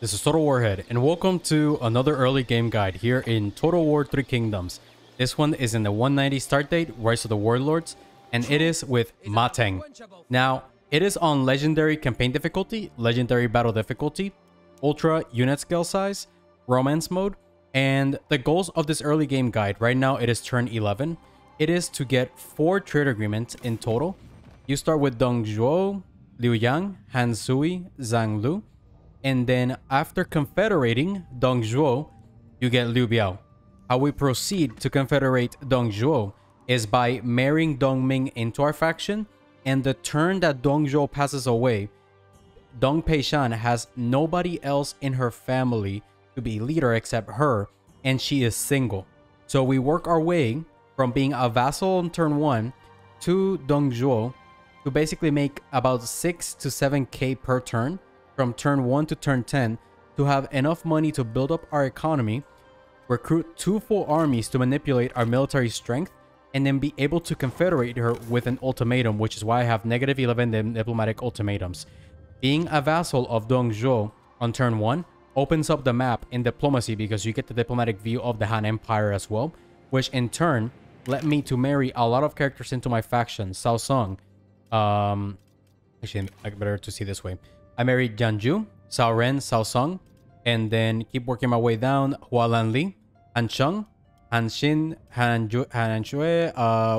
This is Total Warhead, and welcome to another early game guide here in Total War 3 Kingdoms. This one is in the 190 start date, Rise of the Warlords, and it is with Teng. Now, it is on Legendary Campaign difficulty, Legendary Battle difficulty, Ultra Unit Scale Size, Romance Mode, and the goals of this early game guide, right now it is turn 11. It is to get 4 trade agreements in total. You start with Dong Zhuo, Liu Yang, Han Sui, Zhang Lu. And then after confederating Dong Zhuo, you get Liu Biao. How we proceed to confederate Dong Zhuo is by marrying Dong Ming into our faction. And the turn that Dong Zhuo passes away, Dong Peishan has nobody else in her family to be leader except her, and she is single. So we work our way from being a vassal on turn 1 to Dong Zhuo to basically make about 6 to 7k per turn from turn 1 to turn 10 to have enough money to build up our economy, recruit 2 full armies to manipulate our military strength, and then be able to confederate her with an ultimatum, which is why I have -11 diplomatic ultimatums. Being a vassal of Dong Zhuo on turn 1 opens up the map in diplomacy because you get the diplomatic view of the Han Empire as well, which in turn led me to marry a lot of characters into my faction. Cao Song, actually, I better to see this way. I married Jianju, Cao Ren, Cao Song, and then keep working my way down. Hualan Li, Han Cheng, Han Xin, Han Shui,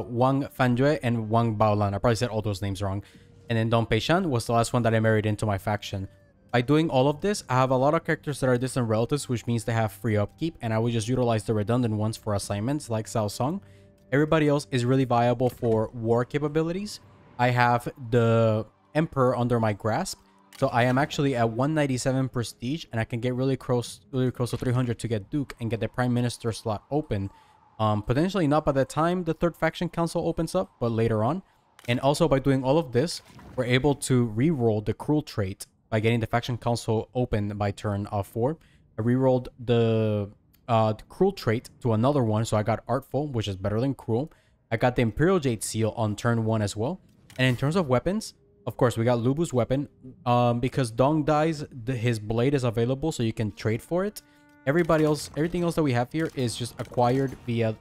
Wang Fanjue, and Wang Baolan. I probably said all those names wrong. And then Dong Peishan was the last one that I married into my faction. By doing all of this, I have a lot of characters that are distant relatives, which means they have free upkeep, and I will just utilize the redundant ones for assignments like Cao Song. Everybody else is really viable for war capabilities. I have the Emperor under my grasp. So I am actually at 197 prestige, and I can get really close to 300 to get Duke and get the Prime Minister slot open. Potentially not by the time the third faction council opens up, but later on. And also by doing all of this, we're able to re-roll the Cruel trait by getting the faction council open by turn 4. I re-rolled the Cruel trait to another one, so I got Artful, which is better than Cruel. I got the Imperial Jade seal on turn 1 as well. And in terms of weapons, of course, we got Lubu's weapon. Because Dong dies, his blade is available, so you can trade for it. Everything else that we have here is just acquired via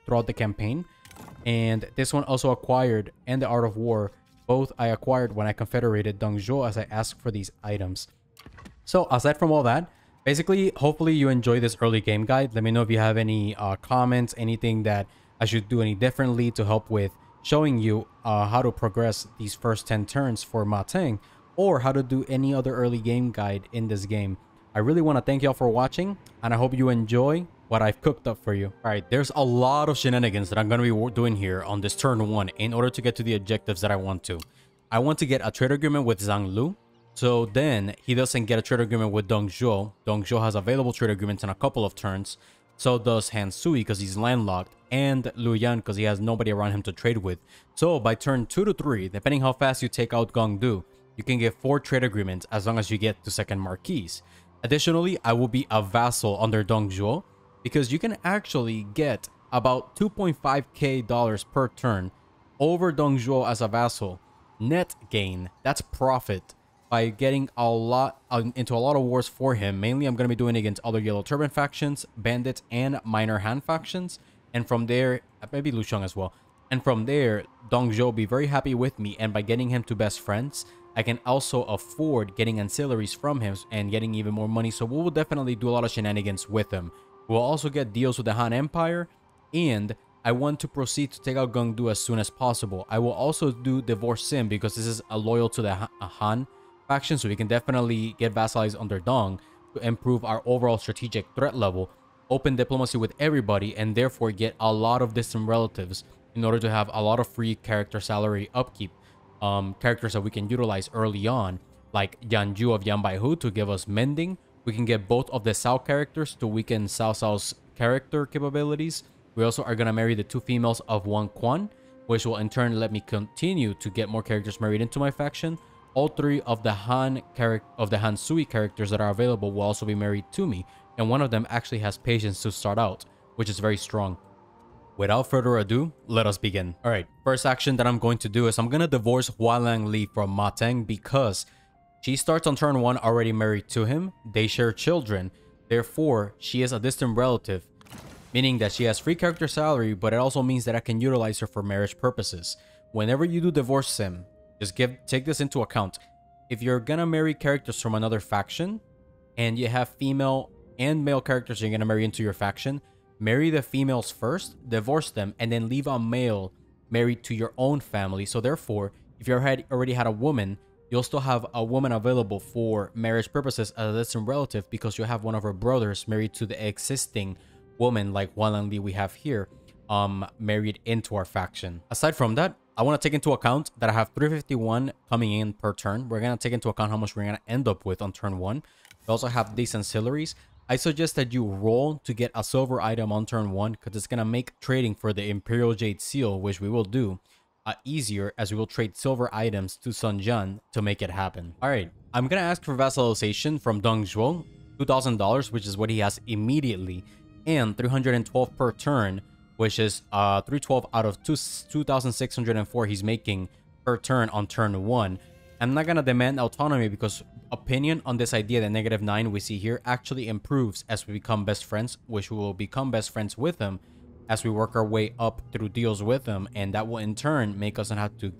throughout the campaign. And this one also acquired, and the Art of War. Both I acquired when I confederated Dong Zhuo as I asked for these items. So aside from all that, basically, hopefully you enjoy this early game guide. Let me know if you have any comments, anything that I should do any differently to help with showing you how to progress these first 10 turns for Teng, or how to do any other early game guide in this game. I really want to thank y'all for watching, and I hope you enjoy what I've cooked up for you. Alright, there's a lot of shenanigans that I'm going to be doing here on this turn 1 in order to get to the objectives that I want to. I want to get a trade agreement with Zhang Lu, so then he doesn't get a trade agreement with Dong Zhuo. Dong Zhuo has available trade agreements in a couple of turns. So does Han Sui because he's landlocked, and Liu Yan because he has nobody around him to trade with. So by turn 2 to 3, depending how fast you take out Gong, you can get 4 trade agreements as long as you get to second Marquis. Additionally, I will be a vassal under Dong Zhuo because you can actually get about $2.5k per turn over Dong Zhuo as a vassal. Net gain, that's profit, by getting a lot into a lot of wars for him. Mainly I'm going to be doing against other Yellow Turban factions, bandits, and minor Han factions. And from there, maybe Lu Sheng as well. And from there, Dong Zhuo will be very happy with me, and by getting him to best friends, I can also afford getting ancillaries from him and getting even more money. So we will definitely do a lot of shenanigans with him. We'll also get deals with the Han Empire, and I want to proceed to take out Gong Du as soon as possible. I will also do Divorce Sim because this is loyal to the Han faction, so we can definitely get vassalized under Dong to improve our overall strategic threat level, open diplomacy with everybody, and therefore get a lot of distant relatives in order to have a lot of free character salary upkeep. Characters that we can utilize early on, like Yanju of Baihu to give us mending. We can get both of the Cao characters to weaken Cao's character capabilities. We also are going to marry the 2 females of Wang Quan, which will in turn let me continue to get more characters married into my faction. All 3 of the Han Sui characters that are available will also be married to me, and one of them actually has patience to start out, which is very strong. Without further ado, let us begin. Alright, first action that I'm going to do is I'm going to divorce Hualang Li from Teng because She starts on turn 1 already married to him. They share children. Therefore, she is a distant relative, meaning that she has free character salary, but it also means that I can utilize her for marriage purposes. Whenever you do divorce sim, just take this into account. If you're gonna marry characters from another faction, and you have female and male characters you're gonna marry into your faction, marry the females first, divorce them, and then leave a male married to your own family. So therefore, if you already had a woman, you'll still have a woman available for marriage purposes as a distant relative, because you have one of her brothers married to the existing woman like Wang we have here, married into our faction. Aside from that, I want to take into account that I have 351 coming in per turn. We're going to take into account how much we're going to end up with on turn 1. We also have these ancillaries. I suggest that you roll to get a silver item on turn 1, because it's going to make trading for the Imperial Jade seal, which we will do, easier, as we will trade silver items to Sun Jian to make it happen. All right, I'm going to ask for vassalization from Dong Zhuo, $2,000, which is what he has immediately, and 312 per turn, which is 312 out of 2,604 he's making per turn on turn 1. I'm not gonna demand autonomy, because opinion on this idea that -9 we see here actually improves as we become best friends, which we will become best friends with him as we work our way up through deals with him, and that will in turn make us not have to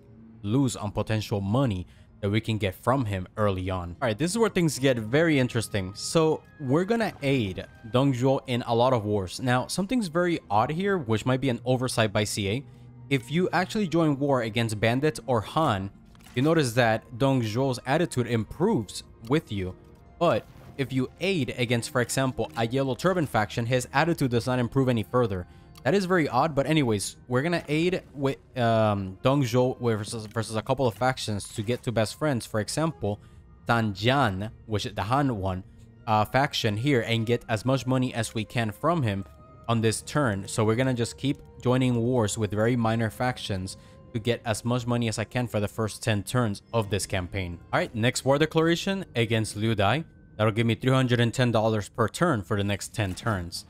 lose on potential money that we can get from him early on. All right, this is where things get very interesting. So we're gonna aid Dong Zhuo in a lot of wars. Now, something's very odd here, which might be an oversight by CA. If you actually join war against bandits or Han, you notice that Dong Zhuo's attitude improves with you. But if you aid against, for example, a Yellow Turban faction, his attitude does not improve any further. That is very odd, but anyways, we're gonna aid with Dong Zhuo versus a couple of factions to get to best friends. For example, Tanjian, which is the Han one, faction here, and get as much money as we can from him on this turn. So we're gonna just keep joining wars with very minor factions to get as much money as I can for the first 10 turns of this campaign. All right, next war declaration against Liu Dai. That'll give me $310 per turn for the next 10 turns.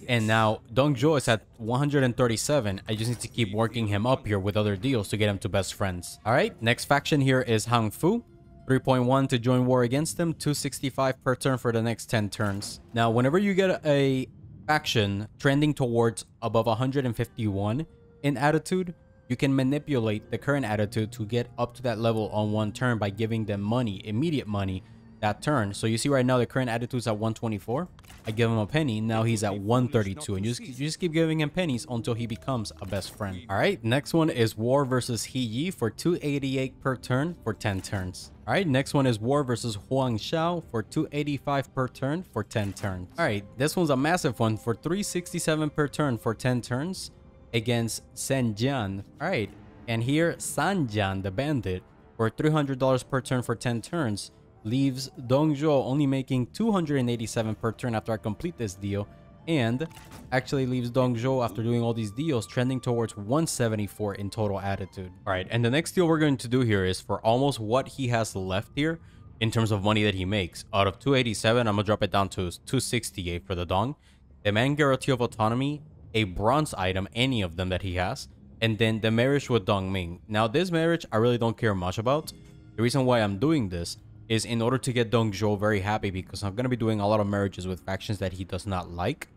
And now Dong Zhuo is at 137. I just need to keep working him up here with other deals to get him to best friends. All right, next faction here is Hang Fu. 3.1 to join war against him, 265 per turn for the next 10 turns. Now, whenever you get a faction trending towards above 151 in attitude, you can manipulate the current attitude to get up to that level on one turn by giving them money, immediate money, that turn. So you see right now the current attitude is at 124. I give him a penny, now he's at 132, and you just keep giving him pennies until he becomes a best friend. All right, next one is war versus He Yi for 288 per turn for 10 turns. All right, next one is war versus Huang Xiao for 285 per turn for 10 turns. All right, this one's a massive one for 367 per turn for 10 turns against Sen Jian. All right, and here San Jian, the bandit, for $300 per turn for 10 turns, leaves Dong Zhuo only making 287 per turn after I complete this deal, and actually leaves Dong Zhuo, after doing all these deals, trending towards 174 in total attitude. All right, and the next deal we're going to do here is for almost what he has left here in terms of money that he makes. Out of 287, I'm gonna drop it down to 268 for the Dong. The man guarantee of autonomy, a bronze item, any of them that he has, and then the marriage with Dong Ming. Now, this marriage I really don't care much about. The reason why I'm doing this is in order to get Dong Zhuo very happy, because I'm going to be doing a lot of marriages with factions that he does not like.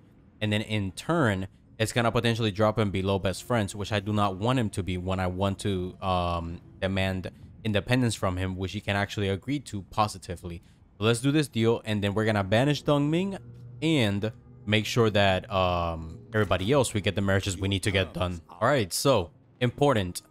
And then in turn, it's going to potentially drop him below best friends, which I do not want him to be when I want to demand independence from him, which he can actually agree to positively. So let's do this deal, and then we're going to banish Dong Ming and make sure that everybody else, we get the marriages we need to get done. All right, so important.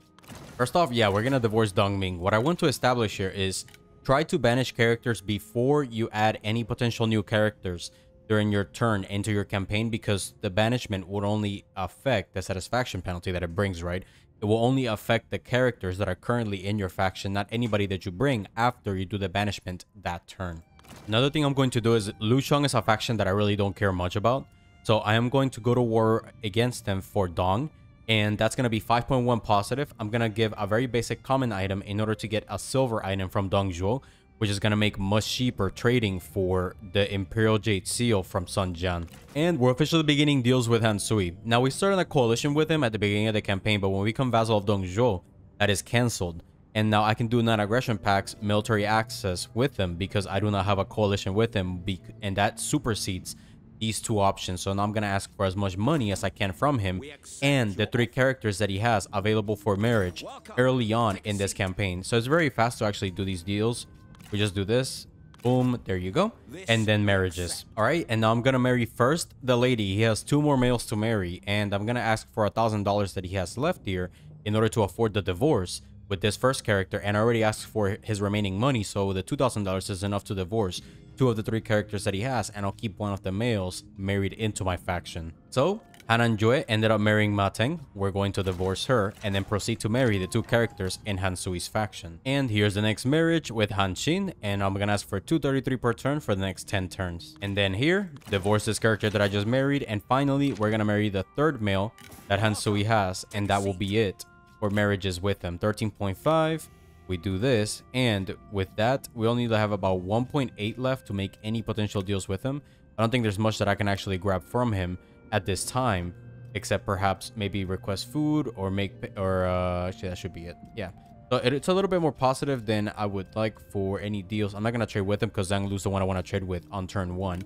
First off, yeah, we're going to divorce Dong Ming. What I want to establish here is try to banish characters before you add any potential new characters during your turn into your campaign, because the banishment would only affect the satisfaction penalty that it brings, right? It will only affect the characters that are currently in your faction, not anybody that you bring after you do the banishment that turn. Another thing I'm going to do is Lu Sheng is a faction that I really don't care much about. So I am going to go to war against them for Dong, and that's going to be 5.1 positive. I'm going to give a very basic common item in order to get a silver item from Dong Zhuo, which is going to make much cheaper trading for the Imperial Jade seal from Sun Jian. And we're officially beginning deals with Han Sui. Now, we started a coalition with him at the beginning of the campaign, but when we become Vassal of Dong Zhuo, that is cancelled. And now I can do non-aggression pacts, military access with him because I do not have a coalition with him. And that supersedes these two options. So now I'm going to ask for as much money as I can from him and the 3 characters that he has available for marriage early on in this campaign. So it's very fast to actually do these deals. We just do this. Boom, there you go. And then marriages. All right, and now I'm gonna marry first the lady. He has 2 more males to marry, and I'm gonna ask for $1,000 that he has left here in order to afford the divorce with this first character. And I already asked for his remaining money, so the $2,000 is enough to divorce 2 of the 3 characters that he has, and I'll keep 1 of the males married into my faction. So Han Jue ended up marrying Ma Teng. We're going to divorce her and then proceed to marry the 2 characters in Han Sui's faction. And here's the next marriage with Han Xin, and I'm gonna ask for 233 per turn for the next 10 turns. And then here, divorce this character that I just married, and finally we're gonna marry the 3rd male that Han Sui has, and that will be it for marriages with him. 13.5. We do this, and with that, we only have about 1.8 left to make any potential deals with him. I don't think there's much that I can actually grab from him at this time, except perhaps maybe request food or actually that should be it. Yeah, so it's a little bit more positive than I would like for any deals. I'm not gonna trade with him because Zhang Lu's the one I want to trade with on turn 1.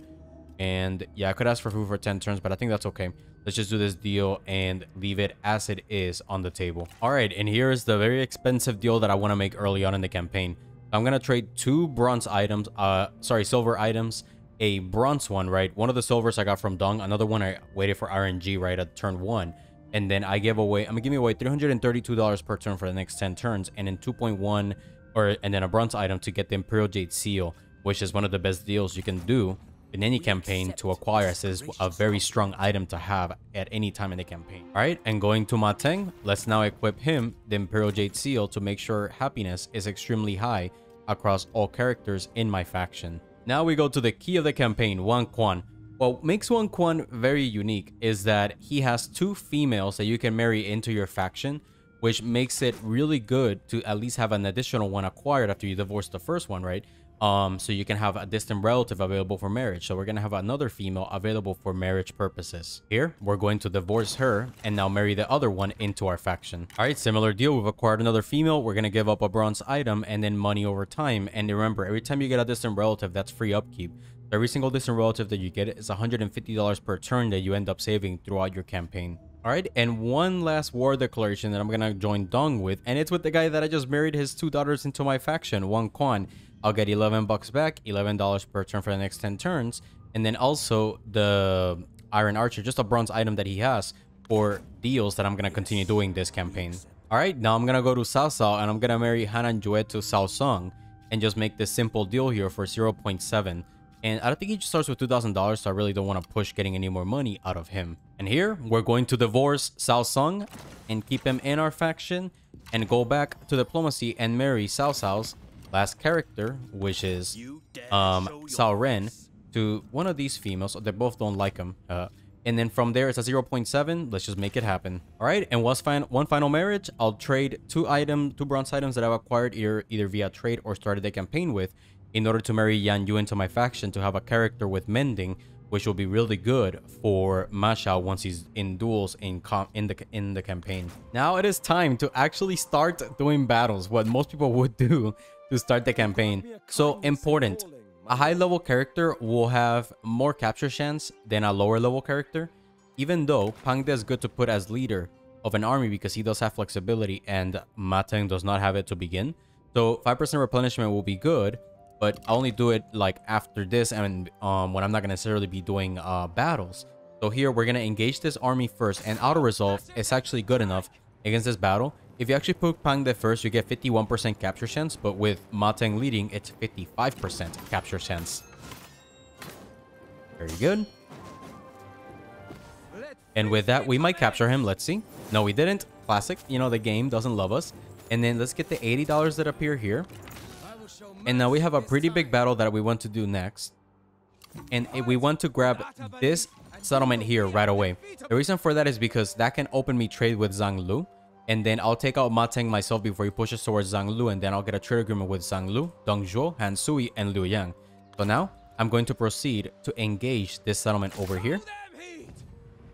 And yeah, I could ask for food for 10 turns, but I think that's okay. Let's just do this deal and leave it as it is on the table. All right, and here is the very expensive deal that I want to make early on in the campaign. I'm gonna trade 2 bronze items, silver items, a bronze one, right? One of the silvers I got from Dong, another one I waited for RNG right at turn 1, and then I'm gonna give away $332 per turn for the next 10 turns, and then 2.1 and then a bronze item to get the Imperial Jade seal, which is one of the best deals you can do in any campaign to acquire, as is a very strong item to have at any time in the campaign. All right, and going to Ma Teng, let's now equip him the Imperial Jade seal to make sure happiness is extremely high across all characters in my faction. Now we go to the key of the campaign, Wang Quan. What makes Wang Quan very unique is that he has 2 females that you can marry into your faction, which makes it really good to at least have an additional one acquired after you divorce the first one, right? So you can have a distant relative available for marriage. So we're gonna have another female available for marriage purposes. Here, we're going to divorce her and now marry the other one into our faction. All right, similar deal. We've acquired another female. We're gonna give up a bronze item and then money over time. And remember, every time you get a distant relative, that's free upkeep. Every single distant relative that you get is $150 per turn that you end up saving throughout your campaign. All right, and one last war declaration that I'm gonna join Dong with, and it's with the guy that I just married his 2 daughters into my faction, Wang Quan. I'll get $11 back, $11 per turn for the next 10 turns, and then also the Iron Archer, just a bronze item that he has for deals that I'm gonna continue doing this campaign. All right, now I'm gonna go to Cao Cao and I'm gonna marry Han Jue to Cao Song and just make this simple deal here for 0.7. And I don't think he just starts with $2,000, so I really don't want to push getting any more money out of him. And here, we're going to divorce Cao Song and keep him in our faction and go back to diplomacy and marry Cao Cao's last character, which is Cao Ren, to one of these females. They both don't like him. And then from there, it's a 0.7. Let's just make it happen. All right, and one final marriage. I'll trade 2 bronze items that I've acquired either via trade or started the campaign with, in order to marry Yan Yu into my faction to have a character with mending, which will be really good for Ma Xiao once he's in duels in the campaign. Now it is time to actually start doing battles, what most people would do to start the campaign. So important. A high level character will have more capture chance than a lower level character, even though Pang De is good to put as leader of an army because he does have flexibility and Ma Teng does not have it to begin. So 5% replenishment will be good, but I only do it like after this and when I'm not gonna necessarily be doing battles. So here we're gonna engage this army first, and auto resolve is actually good enough against this battle. If you actually put Pang De first, you get 51% capture chance, but with Ma Teng leading, it's 55% capture chance. Very good. And with that, we might capture him. Let's see. No, we didn't. Classic. You know, the game doesn't love us. And then let's get the $80 that appear here. And now we have a pretty big battle that we want to do next. And we want to grab this settlement here right away. The reason for that is because that can open me trade with Zhang Lu. And then I'll take out Ma Teng myself before he pushes towards Zhang Lu. And then I'll get a trade agreement with Zhang Lu, Dong Zhuo, Han Sui, and Liu Yang. So now I'm going to proceed to engage this settlement over here.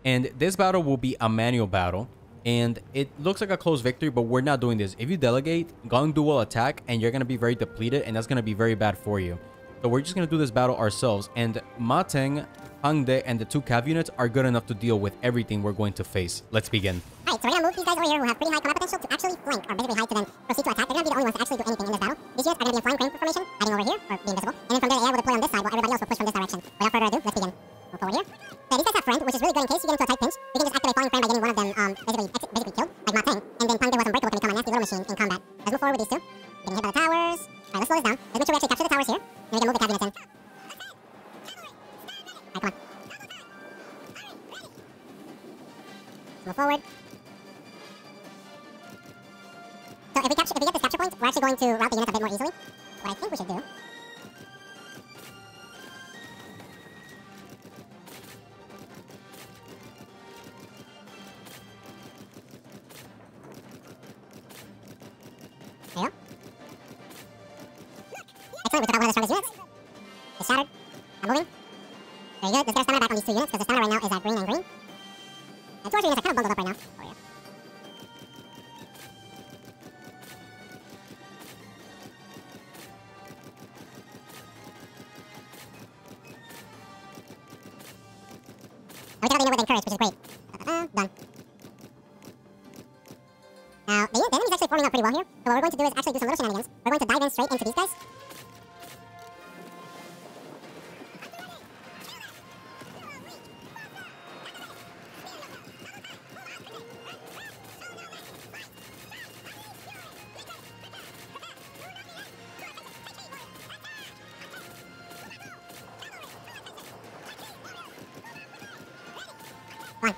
And this battle will be a manual battle And it looks like a close victory, but we're not doing this. If you delegate, Gong Du will attack, and you're going to be very depleted, and that's going to be very bad for you. So we're just going to do this battle ourselves. And Ma Teng, Hangde, and the 2 cav units are good enough to deal with everything we're going to face. Let's begin. Alright, so we're going to move these guys over here who have pretty high combat potential to actually flank, or basically hide to then proceed to attack. They're going to be the only ones to actually do anything in this battle. These units are going to be in flying crane formation, hiding over here, or being visible. And then from there, the AI will deploy on this side, while everybody else will push from this direction. Without further ado, let's begin. Move forward here. Yeah, these guys have friend, which is really good in case you get into a tight pinch. We can just activate flying crane by getting one of them basically killed, like Ma Teng. And then Pang De was unbreakable can become a nasty little machine in combat. Let's move forward with these two. Getting hit by the towers. Alright, let's slow this down. Let's make sure we actually capture the towers here. And we can move the cav units in. Alright, come on. Move forward. So if we get this capture point, we're actually going to route the units a bit more easily. What I think we should do. There you go. Excellent, we took out one of the strongest units. It's shattered. I'm moving. Very good. Let's get a stamina back on these 2 units, because the stamina right now is at green and green. And 2 of our units are kind of bundled up right now. Oh, yeah. And we got the unit with encourage, which is great. Done. Now, the enemy is actually forming up pretty well here. So what we're going to do is actually do some little shenanigans. We're going to dive in straight into these guys. One.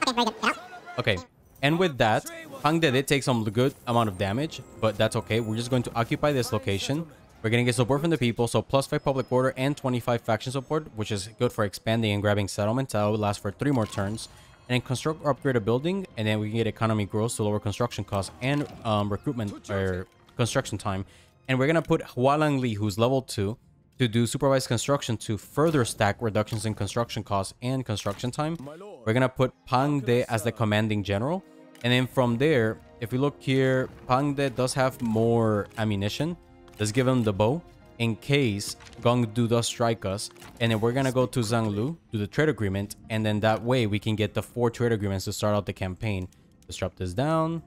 Okay, very good. Get out. Okay, and with that, Hangde did take some good amount of damage, but that's okay. We're just going to occupy this location. We're going to get support from the people, so +5 public order and 25 faction support, which is good for expanding and grabbing settlements. That will last for 3 more turns. And then construct or upgrade a building, and then we can get economy growth to lower construction costs and recruitment or construction time. And we're going to put Hualang Li, who's level 2, to do supervised construction to further stack reductions in construction costs and construction time. We're going to put Pang De as the commanding general. And then from there, if we look here, Pang De does have more ammunition. Let's give him the bow in case Gong Du does strike us. And then we're going to go to Zhang Lu, do the trade agreement. And then that way we can get the 4 trade agreements to start out the campaign. Let's drop this down.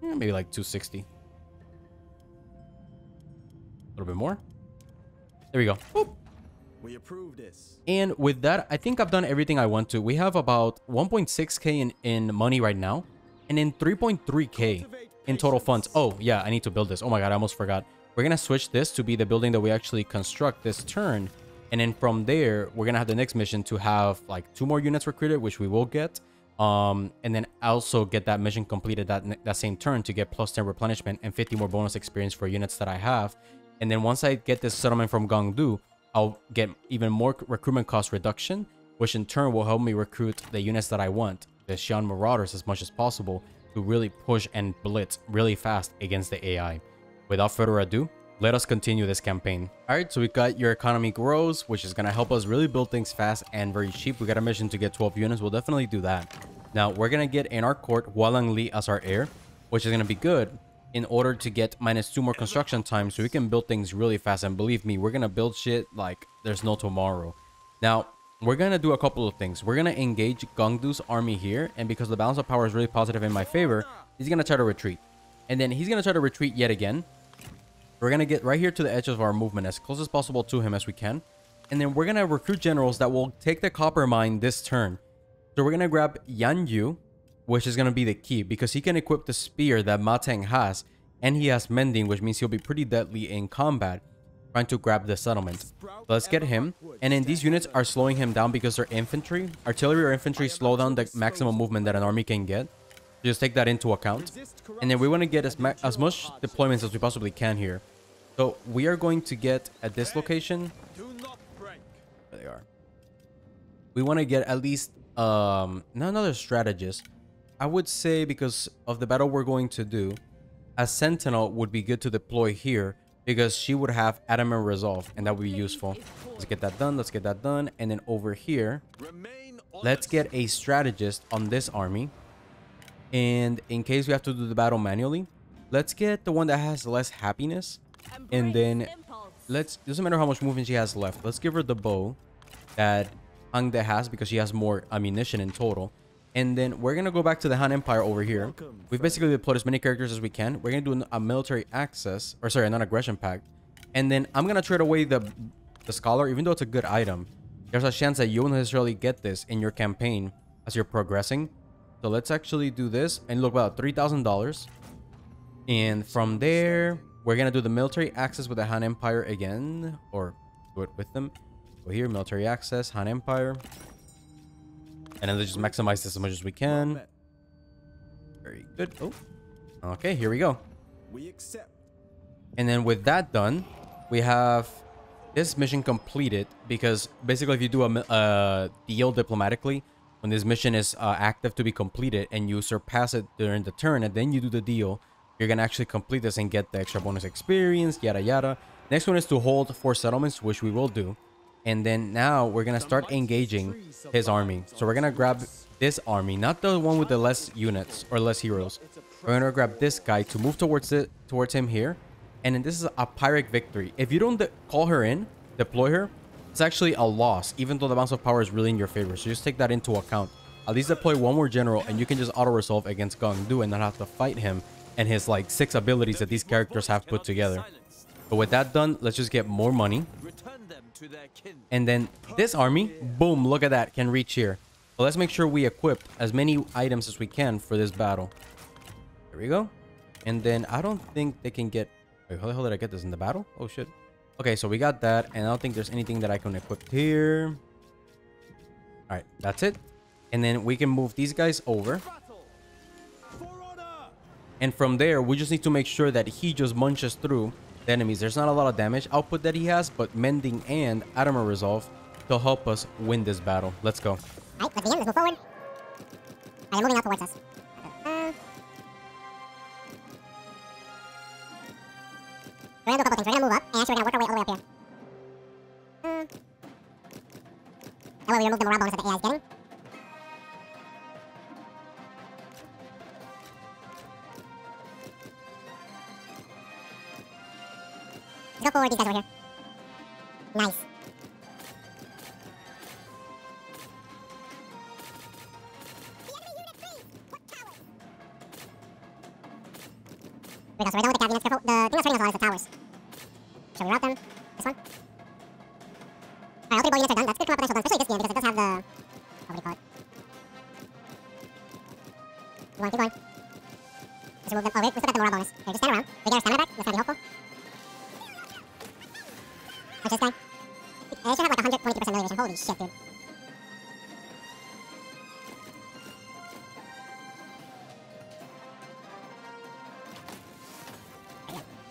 Maybe like 260. A little bit more. There we go. Boop. We approve this. And with that, I think I've done everything I want to. We have about 1.6k in money right now. And then 3.3k in total funds. Oh, yeah, I need to build this. Oh my god, I almost forgot. We're going to switch this to be the building that we actually construct this turn. And then from there, we're going to have the next mission to have like 2 more units recruited, which we will get. And then also get that mission completed that same turn to get +10 replenishment and 50 more bonus experience for units that I have. And then once I get this settlement from Gong Du, I'll get even more recruitment cost reduction, which in turn will help me recruit the units that I want, the Xian Marauders, as much as possible to really push and blitz really fast against the AI. Without further ado, let us continue this campaign. All right, so we got your economy grows, which is going to help us really build things fast and very cheap. We got a mission to get 12 units. We'll definitely do that. Now, we're going to get in our court Hualang Li as our heir, which is going to be good in order to get -2 more construction time so we can build things really fast. And believe me, we're going to build shit like there's no tomorrow. Now, we're going to do a couple of things. We're going to engage Gong Du's army here. And because the balance of power is really positive in my favor, he's going to try to retreat. And then he's going to try to retreat yet again. We're going to get right here to the edge of our movement as close as possible to him as we can. And then we're going to recruit generals that will take the copper mine this turn. So we're going to grab Yan Yu, which is going to be the key because he can equip the spear that Ma Teng has. And he has mending, which means he'll be pretty deadly in combat trying to grab the settlement. So let's get him. And then these units are slowing him down because they're infantry. Artillery or infantry slow down the maximum movement that an army can get. Just take that into account. And then we want to get as much deployments as we possibly can here. So we are going to get at this location. There they are. We want to get at least not another strategist. I would say, because of the battle we're going to do, a sentinel would be good to deploy here, because she would have adamant resolve, and that would be useful. Let's get that done. Let's get that done. And then over here, let's get a strategist on this army. And in case we have to do the battle manually, let's get the one that has less happiness. And then doesn't matter how much movement she has left. Let's give her the bow that Hangde has, because she has more ammunition in total. And then we're going to go back to the Han Empire over here. We've basically deployed as many characters as we can. We're going to do a military access, or sorry, a non-aggression pact. And then I'm going to trade away the scholar, even though it's a good item. There's a chance that you won't necessarily get this in your campaign as you're progressing. So let's actually do this. And look, about $3,000. And from there, we're going to do the military access with the Han Empire again. Or do it with them. Go here, military access, Han Empire. And then let's just maximize this as much as we can. Very good. Oh, okay, here we go. We accept. And then with that done, we have this mission completed, because basically if you do a deal diplomatically, when this mission is active to be completed and you surpass it during the turn and then you do the deal, you're going to actually complete this and get the extra bonus experience, yada yada. Next one is to hold 4 settlements, which we will do. And then now we're going to start engaging his army. So we're going to grab this army, not the one with the less units or less heroes. We're going to grab this guy to move towards him here. And then this is a Pyrrhic victory. If you don't call her in, deploy her, it's actually a loss, even though the balance of power is really in your favor. So just take that into account. At least deploy one more general and you can just auto-resolve against Gong and not have to fight him and his like 6 abilities that these characters have put together. But with that done, let's just get more money. And then this army, boom, look at that, can reach here. So let's make sure we equip as many items as we can for this battle. There we go. And then I don't think they can get... Wait, how the hell did I get this in the battle? Oh, shit. Okay, so we got that. And I don't think there's anything that I can equip here. All right, that's it. And then we can move these guys over. And from there, we just need to make sure that he just munches through the enemies. There's not a lot of damage output that he has, but mending and adamant resolve to help us win this battle. Let's go. Alright, let's begin. Let's move forward. Alright, they're moving out towards us. We're gonna do a couple things. We're gonna move up, and actually we're gonna work our way all the way up here. That way we remove the morale bonus that the AI is getting. Let's go forward, these guys over here. Nice. So we're done with the cav units. Careful. The thing that's hurting us a lot is the towers. Should we route them? This one? Alright, all 3 bow units are done. That's good command potential done, especially this gear because it does have the... what do you call it? Keep going, keep going. Let's remove them. Oh wait, we still got the morale bonus. Okay, just stand around. We get our stamina back. That's gonna be helpful. Watch this guy. It should have like 122% melee vision. Holy shit, dude.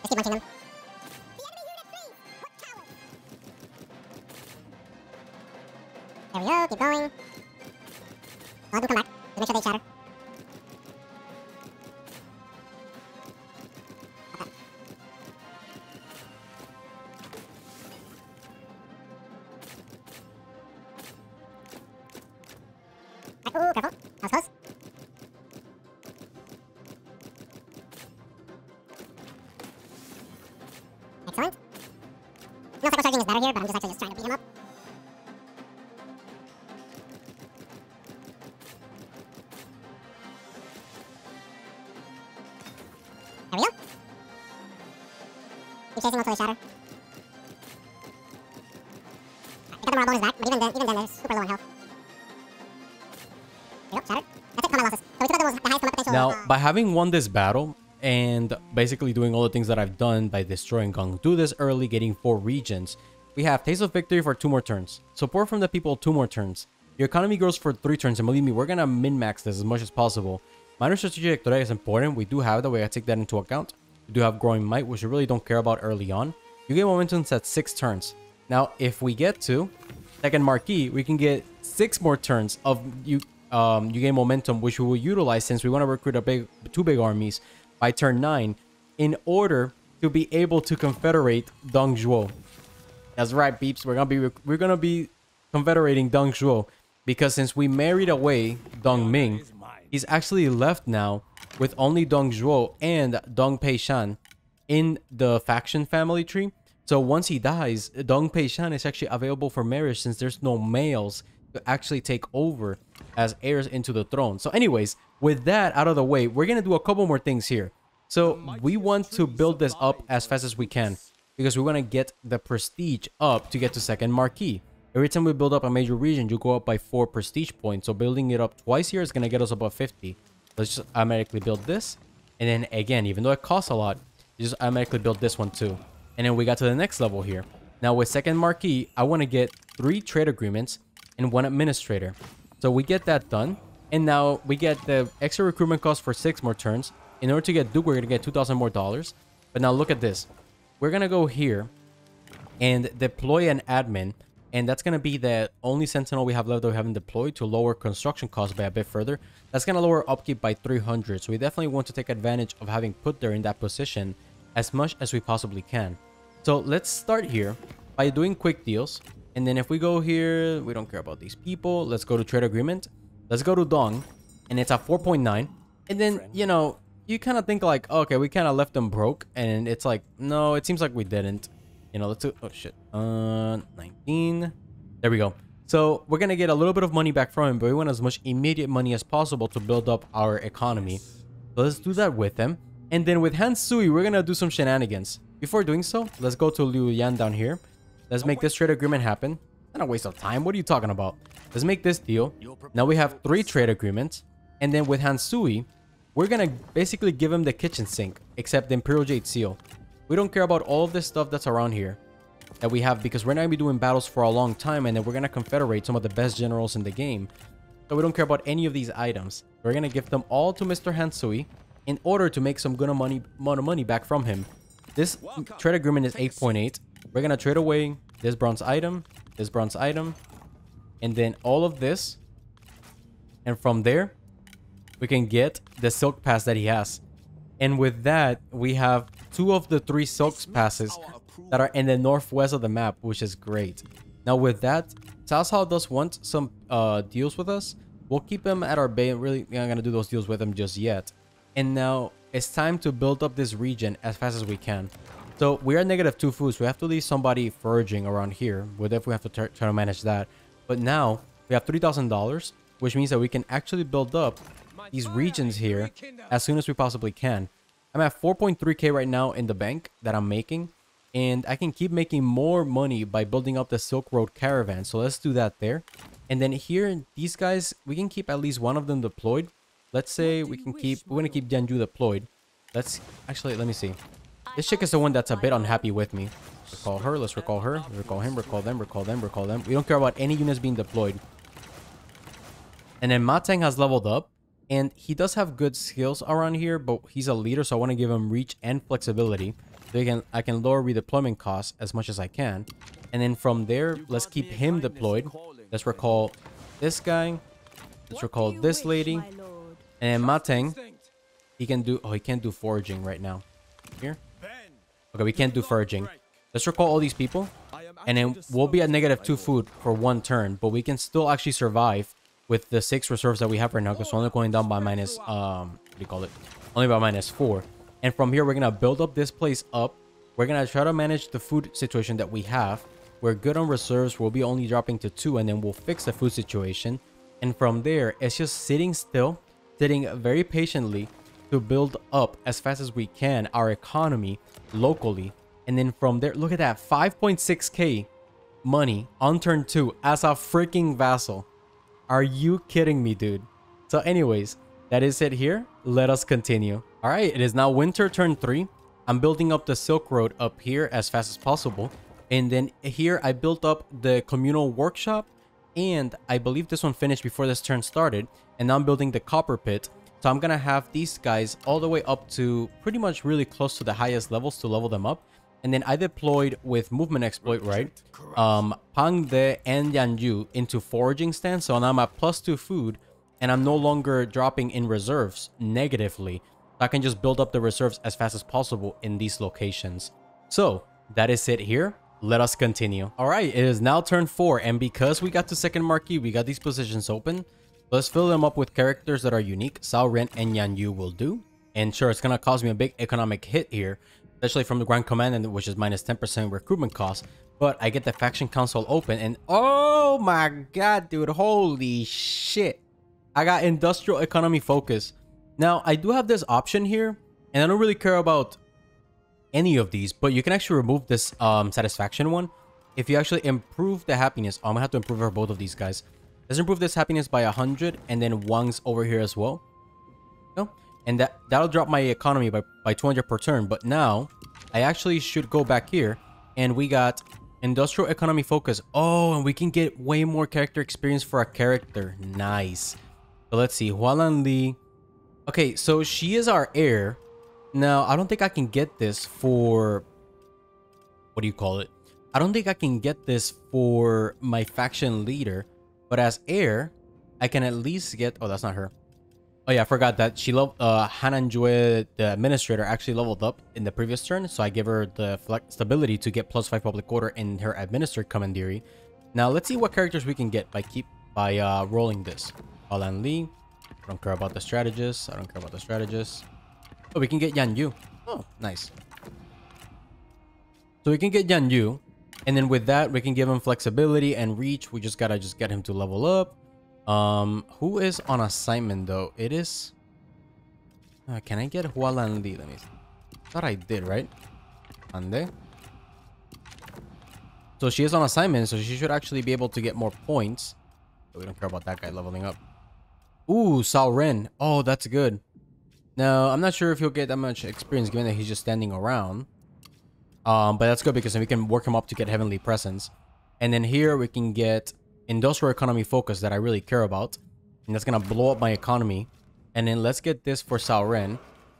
Just keep munching them. There we go, keep going. I'll come back. Make sure they shatter. Ooh, careful. That was close. Excellent. No cycle charging is better here, but I'm just actually just trying to beat him up. There we go. Keep chasing until they shatter. Right, got the morale bonus back, but even then they're super low on health. There you go, shattered. That's it, combat losses. So we took out the highest combat potential. Now, by having won this battle and basically doing all the things that I've done by destroying Gong, do this early, getting 4 regions, we have Taste of Victory for 2 more turns. Support from the people 2 more turns. Your economy grows for 3 turns, and believe me, we're gonna min-max this as much as possible. Minor strategic threat is important. We do have that. We gotta take that into account. We do have growing might, which we really don't care about early on. You get momentum at 6 turns. Now, if we get to second Marquis, we can get 6 more turns of you gain momentum, which we will utilize since we want to recruit two big armies by turn 9 in order to be able to confederate Dong Zhuo. That's right, peeps. We're gonna be confederating Dong Zhuo because since we married away Dong Ming, he's actually left now with only Dong Zhuo and Dong Peishan in the faction family tree. So once he dies, Dong Peishan is actually available for marriage since there's no males to actually take over as heirs into the throne. So anyways, with that out of the way, we're gonna do a couple more things here. So we want to build this up as fast as we can because we want to get the prestige up to get to second Marquis. Every time we build up a major region, you go up by 4 prestige points. So building it up twice here is gonna get us above 50. Let's just automatically build this, and then again, even though it costs a lot, you just automatically build this one too. And then we got to the next level here. Now with second Marquis, I want to get 3 trade agreements and 1 administrator. So we get that done. And now we get the extra recruitment cost for 6 more turns. In order to get Duke, we're going to get $2,000 more dollars. But now look at this. We're going to go here and deploy an admin. And that's going to be the only sentinel we have left that we haven't deployed to lower construction costs by a bit further. That's going to lower upkeep by 300. So we definitely want to take advantage of having put there in that position as much as we possibly can. So let's start here by doing quick deals. And then if we go here, we don't care about these people. Let's go to trade agreement. Let's go to Dong. And it's at 4.9. And then, you know, you kind of think like, oh, okay, we kind of left them broke. And it's like, no, it seems like we didn't. You know, let's do, oh shit, 19. There we go. So we're going to get a little bit of money back from him, but we want as much immediate money as possible to build up our economy. So let's do that with him. And then with Han Sui, we're going to do some shenanigans. Before doing so, let's go to Liu Yan down here. Let's make this trade agreement happen. Not a waste of time. What are you talking about? Let's make this deal. Now we have 3 trade agreements. And then with Han Sui, we're going to basically give him the kitchen sink, except the Imperial Jade seal. We don't care about all of this stuff that's around here that we have because we're not going to be doing battles for a long time. And then we're going to confederate some of the best generals in the game. So we don't care about any of these items. We're going to give them all to Mr. Han Sui in order to make some good amount of money back from him. This trade agreement is 8.8. We're going to trade away this bronze item, and then all of this. And from there, we can get the silk pass that he has. And with that, we have 2 of the 3 silk passes that are in the northwest of the map, which is great. Now with that, Cao Cao does want some deals with us. We'll keep him at our bay. Really, we're not going to do those deals with him just yet. And now it's time to build up this region as fast as we can. So we are -2 food, so we have to leave somebody foraging around here. We'll definitely have to try to manage that. But now we have $3,000, which means that we can actually build up these regions here as soon as we possibly can. I'm at 4.3k right now in the bank that I'm making, and I can keep making more money by building up the Silk Road caravan. So let's do that there. And then here, these guys, we can keep at least one of them deployed. Let's say we want to keep Jianju deployed. Let me see. This chick is the one that's a bit unhappy with me. Recall her, let's recall her, recall him, recall them, recall them, recall them. We don't care about any units being deployed. And then Teng has leveled up, and he does have good skills around here, but he's a leader, so I want to give him reach and flexibility. So I can lower redeployment costs as much as I can. And then from there, let's keep him deployed. Let's recall this guy. Let's recall this lady. And Teng, he can't do foraging right now. Here. Okay, we can't do foraging. Let's recall all these people. And then we'll be at -2 food for 1 turn, but we can still actually survive with the 6 reserves that we have right now, because we're only going down by minus, only by -4. And from here, we're going to build up this place up. We're going to try to manage the food situation that we have. We're good on reserves. We'll be only dropping to 2, and then we'll fix the food situation. And from there, it's just sitting still, sitting very patiently to build up as fast as we can our economy locally. And then from there, look at that, 5.6k money on turn 2 as a freaking vassal. Are you kidding me, dude? So anyways, that is it here. Let us continue. All right, it is now winter turn 3. I'm building up the Silk Road up here as fast as possible. And then here I built up the communal workshop, and I believe this one finished before this turn started. And now I'm building the copper pit. So I'm gonna have these guys all the way up to pretty much really close to the highest levels to level them up. And then I deployed with movement exploit, right? Pang De and Yanju into foraging stance. So now I'm at +2 food, and I'm no longer dropping in reserves negatively. I can just build up the reserves as fast as possible in these locations. So that is it here. Let us continue. All right, it is now turn 4, and because we got to second Marquis, we got these positions open. Let's fill them up with characters that are unique. Cao Ren and Yan Yu will do. And sure, it's gonna cause me a big economic hit here, especially from the Grand Command, which is minus 10% recruitment cost. But I get the faction council open, and oh my god, dude, holy shit! I got industrial economy focus. Now I do have this option here, and I don't really care about any of these, but you can actually remove this satisfaction one if you actually improve the happiness. I'm gonna have to improve for both of these guys. Let's improve this happiness by 100, and then Wang's over here as well. No? And that'll drop my economy by 200 per turn. But now I actually should go back here, and we got industrial economy focus. Oh, and we can get way more character experience for a character. Nice. So let's see, Hualan Li. Okay, so she is our heir. Now, I don't think I can get this for... What do you call it? I don't think I can get this for my faction leader. But as heir, I can at least get... Oh, that's not her. Oh, yeah, I forgot that she leveled... Hananjue, the administrator, actually leveled up in the previous turn. So I give her the stability to get +5 public order in her administered commandery. Now, let's see what characters we can get by rolling this. Alan Li. I don't care about the strategist. I don't care about the strategist. Oh, we can get Yan Yu. Oh, nice. So we can get Yan Yu. And then with that, we can give him flexibility and reach. We just gotta get him to level up. Who is on assignment though? It is... can I get Hualan Li? Let me see. Thought I did, right? Ande. So she is on assignment, so she should actually be able to get more points. But we don't care about that guy leveling up. Ooh, Cao Ren. Oh, that's good. Now, I'm not sure if he'll get that much experience given that he's just standing around. But that's good because then we can work him up to get Heavenly Presence. And then here we can get Industrial Economy Focus that I really care about. And that's going to blow up my economy. And then let's get this for Cao Ren.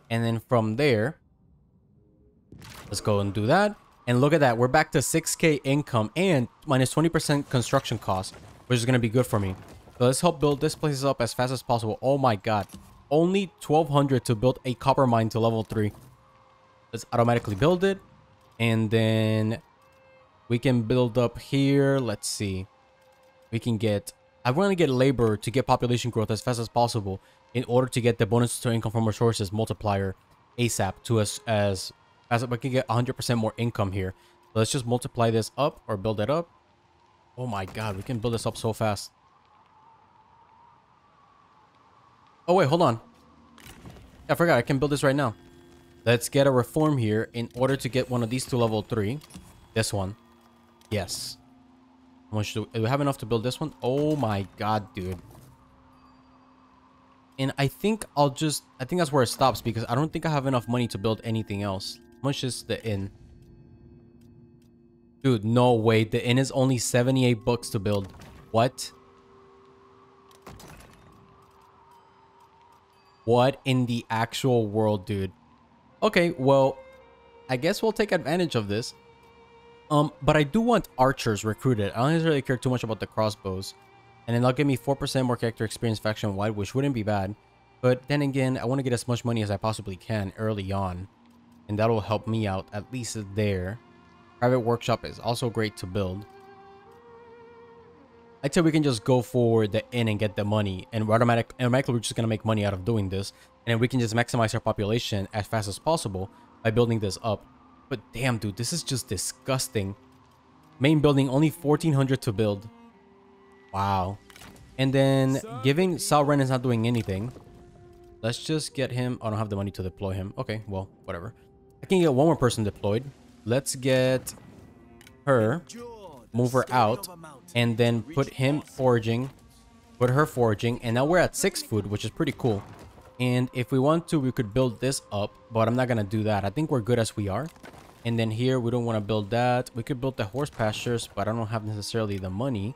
And then from there, let's go and do that. And look at that. We're back to 6k income and minus 20% construction cost, which is going to be good for me. So let's help build this place up as fast as possible. Oh my god. Only 1200 to build a copper mine to level 3. Let's automatically build it. And then we can build up here. Let's see. We can get... I want to get labor to get population growth as fast as possible in order to get the bonus to income from resources multiplier ASAP to us as we can get 100% more income here. So let's just multiply this up or build it up. Oh my god, we can build this up so fast. Oh wait, hold on. I forgot, I can build this right now. Let's get a reform here in order to get one of these to level 3. This one. Yes. How much do we have enough to build this one? Oh my god, dude. And I think that's where it stops because I don't think I have enough money to build anything else. How much is the inn? Dude, no way. The inn is only 78 bucks to build. What? What in the actual world, dude? Okay, well, I guess we'll take advantage of this. But I do want archers recruited. I don't necessarily care too much about the crossbows. And then they'll give me 4% more character experience faction-wide, which wouldn't be bad. But then again, I want to get as much money as I possibly can early on. And that'll help me out, at least there. Private workshop is also great to build. I'd say we can just go for the inn and get the money. And automatically we're just going to make money out of doing this. And then we can just maximize our population as fast as possible by building this up. But damn, dude, this is just disgusting. Main building, only 1400 to build. Wow. And then giving Cao Ren is not doing anything. Let's just get him. I don't have the money to deploy him. Okay, well, whatever. I can get one more person deployed. Let's get her. Move her out. And then put him foraging. Put her foraging. And now we're at 6 food, which is pretty cool. And if we want to, we could build this up. But I'm not going to do that. I think we're good as we are. And then here, we don't want to build that. We could build the horse pastures, but I don't have necessarily the money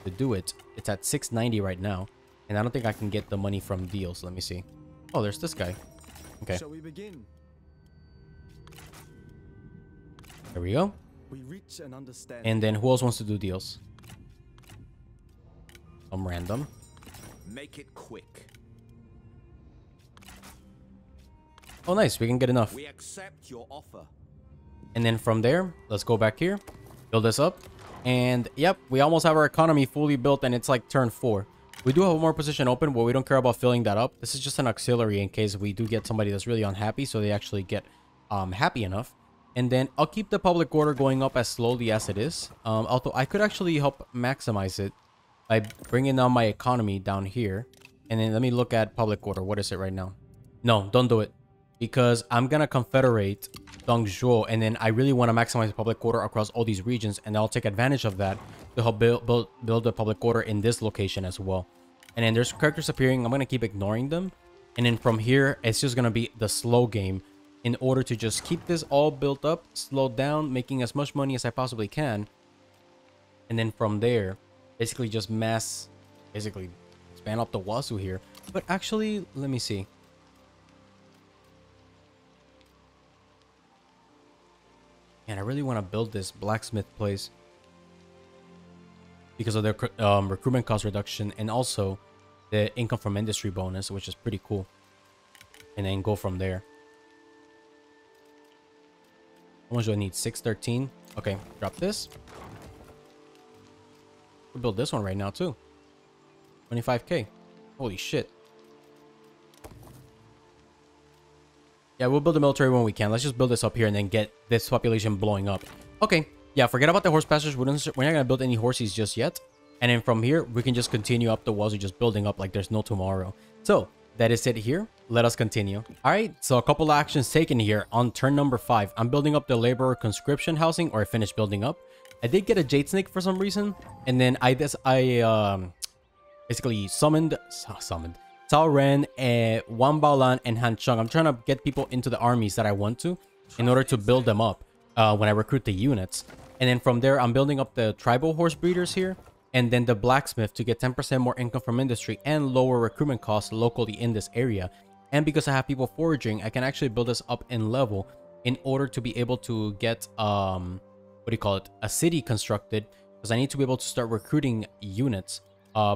to do it. It's at 690 right now. And I don't think I can get the money from deals. Let me see. Oh, there's this guy. Okay, Shall we begin? there we go. We reach an understanding. And then who else wants to do deals? Some random. Make it quick. Oh, nice. We can get enough. We accept your offer. And then from there, let's go back here. Build this up. And yep, we almost have our economy fully built and it's like turn 4. We do have one more position open, but we don't care about filling that up. This is just an auxiliary in case we do get somebody that's really unhappy, so they actually get happy enough. And then I'll keep the public order going up as slowly as it is. Although I could actually help maximize it by bringing down my economy down here. And then let me look at public order. What is it right now? No, don't do it. Because I'm going to confederate Dongzhuo, and then I really want to maximize the public order across all these regions, and I'll take advantage of that to help build the public order in this location as well. And then there's characters appearing. I'm going to keep ignoring them. And then from here, it's just going to be the slow game in order to just keep this all built up, slow down, making as much money as I possibly can. And then from there, basically just basically span up the wazoo here. But actually, let me see. Man, I really want to build this blacksmith place because of their recruitment cost reduction and also the income from industry bonus, which is pretty cool. And then go from there. How much do I need? 613. Okay, drop this. We'll build this one right now too. 25k. Holy shit. Yeah, we'll build a military when we can. Let's just build this up here and then get this population blowing up. Okay. Yeah, forget about the horse pastures. We're not going to build any horses just yet. And then from here, we can just continue up the walls. We're just building up like there's no tomorrow. So, that is it here. Let us continue. All right. So, a couple of actions taken here on turn number 5. I'm building up the laborer conscription housing, or I finished building up. I did get a Jade Snake for some reason. And then I basically summoned Cao Ren, Wang Baolan, and Han Cheng. I'm trying to get people into the armies that I want to in order to build them up when I recruit the units. And then from there, I'm building up the tribal horse breeders here. And then the blacksmith to get 10% more income from industry and lower recruitment costs locally in this area. And because I have people foraging, I can actually build this up in level in order to be able to get, a city constructed. Because I need to be able to start recruiting units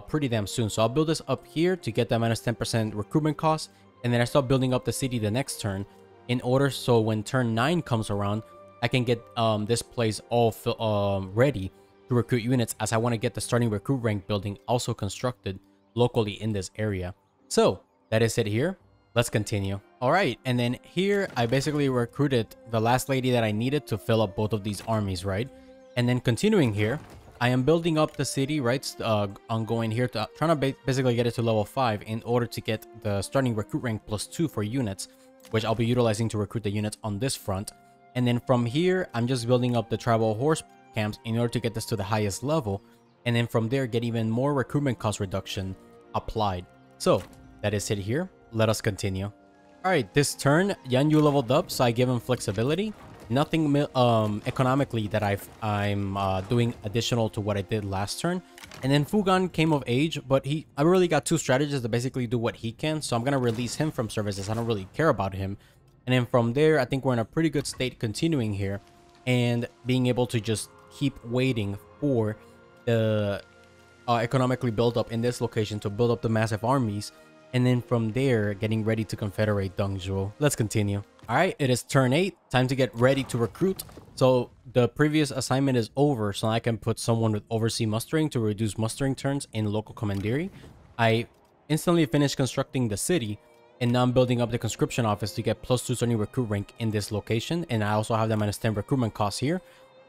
pretty damn soon. So I'll build this up here to get that minus 10% recruitment cost, and then I start building up the city the next turn in order so when turn 9 comes around, I can get this place all ready to recruit units, as I want to get the starting recruit rank building also constructed locally in this area. So that is it here. Let's continue. All right, and then here I basically recruited the last lady that I needed to fill up both of these armies, right? And then continuing here, I am building up the city, right? Ongoing here to trying to basically get it to level 5 in order to get the starting recruit rank +2 for units, which I'll be utilizing to recruit the units on this front. And then from here, I'm just building up the tribal horse camps in order to get this to the highest level. And then from there, get even more recruitment cost reduction applied. So that is it here. Let us continue. All right, this turn, Yan Yu leveled up, so I give him flexibility. Nothing economically that I'm doing additional to what I did last turn. And then Fugan came of age, but I really got 2 strategists to basically do what he can. So I'm going to release him from services. I don't really care about him. And then from there, I think we're in a pretty good state continuing here. And being able to just keep waiting for the economically build up in this location to build up the massive armies. And then from there, getting ready to confederate Dongzhuo. Let's continue. All right, it is turn 8. Time to get ready to recruit. So the previous assignment is over, so I can put someone with oversee mustering to reduce mustering turns in local commandery. I instantly finished constructing the city, and now I'm building up the conscription office to get +2 starting recruit rank in this location. And I also have the -10 recruitment costs here.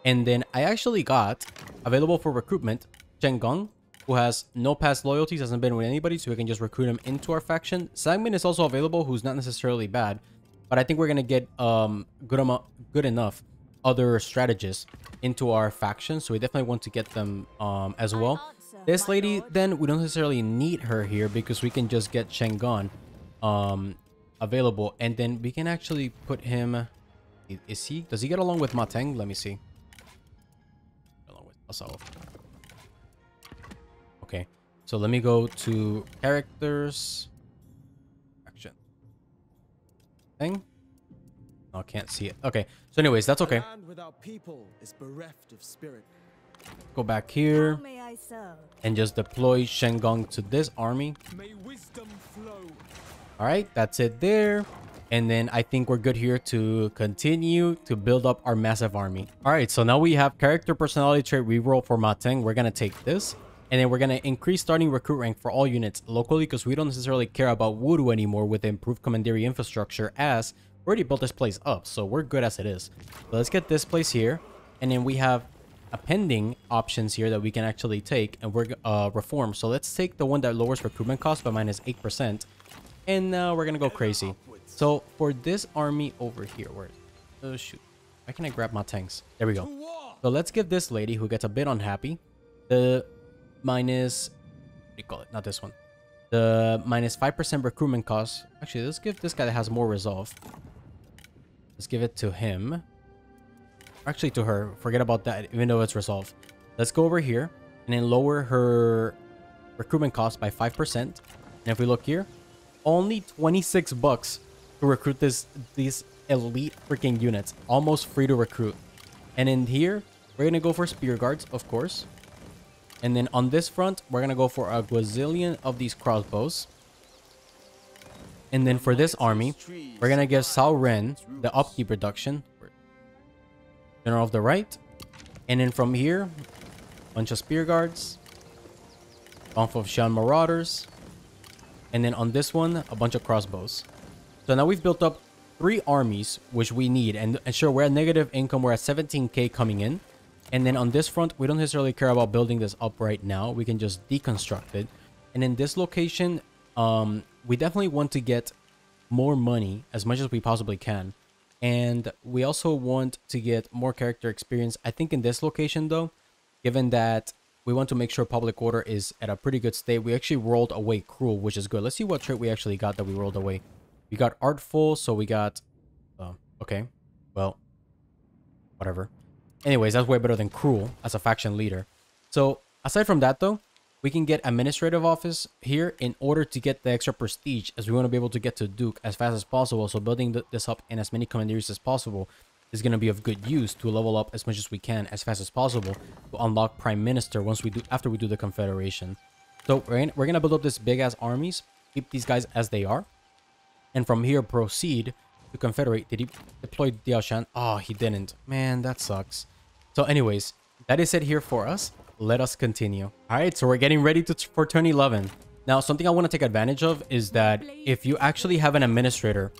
And then I actually got available for recruitment Gong, who has no past loyalties, hasn't been with anybody, so we can just recruit him into our faction. Sagmin is also available, who's not necessarily bad, but I think we're gonna get good enough other strategists into our faction, so we definitely want to get them as well. This lady, then we don't necessarily need her here because we can just get Gong available, and then we can actually put him. Does he get along with Teng? Let me see. Along with Vassal. Okay, so let me go to characters, action. thing. Oh, can't see it. Okay. So anyways, that's okay. Land without people is bereft of spirit. Go back here How may I serve? and just deploy Gong to this army. May wisdom flow. All right, that's it there. And then I think we're good here to continue to build up our massive army. All right, so now we have character personality trait reroll for Teng. We're going to take this. And then we're going to increase starting recruit rank for all units locally because we don't necessarily care about Wudu anymore with the improved commandery infrastructure as we already built this place up. So we're good as it is. So let's get this place here. And then we have pending options here that we can actually take and we're reform. So let's take the one that lowers recruitment cost by minus 8%. And now we're going to go crazy. So for this army over here, where? Oh, shoot. Why can't I grab my tanks? There we go. So let's give this lady who gets a bit unhappy the minus, what do you call it? Not this one. The minus 5% recruitment cost. Actually, let's give this guy that has more resolve. Let's give it to him. Actually, to her. Forget about that, even though it's resolve. Let's go over here and then lower her recruitment cost by 5%. And if we look here, only 26 bucks to recruit these elite freaking units. Almost free to recruit. And in here, we're going to go for spear guards, of course. And then on this front, we're going to go for a gazillion of these crossbows. And then for this army, we're going to give Cao Ren the upkeep reduction. General of the right. And then from here, bunch of spear guards. Off of Shan marauders. And then on this one, a bunch of crossbows. So now we've built up 3 armies, which we need. And sure, we're at negative income. We're at 17k coming in. And then on this front, we don't necessarily care about building this up right now. We can just deconstruct it. And in this location, we definitely want to get more money as much as we possibly can. And we also want to get more character experience. I think in this location, though, given that we want to make sure public order is at a pretty good state, we actually rolled away cruel, which is good. Let's see what trait we actually got that we rolled away. We got artful, so we got... okay, well, whatever. Anyways, that's way better than cruel as a faction leader. So aside from that, though, we can get administrative office here in order to get the extra prestige, as we want to be able to get to Duke as fast as possible. So building this up in as many commanderies as possible is going to be of good use to level up as much as we can as fast as possible to unlock Prime Minister after we do the Confederation. So we're going to build up this big ass armies, keep these guys as they are, and from here proceed to Confederate. Did he deploy Diaoshan? Oh, he didn't. Man, that sucks. So anyways, that is it here for us. Let us continue. All right, so we're getting ready for turn 11. Now, something I want to take advantage of is that if you actually have an administrator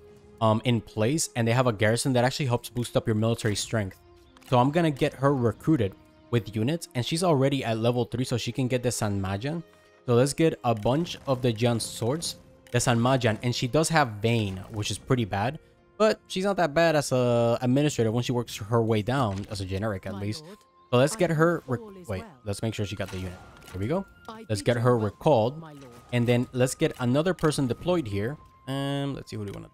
in place and they have a garrison, that actually helps boost up your military strength. So I'm going to get her recruited with units, and she's already at level 3, so she can get the San Majan. So let's get a bunch of the Jian swords, the San Majan, and she does have Vayne, which is pretty bad. But she's not that bad as a administrator once she works her way down, as a generic at least. So let's get her... Wait, let's make sure she got the unit. Here we go. Let's get her recalled. And then let's get another person deployed here. Let's see who do we want to...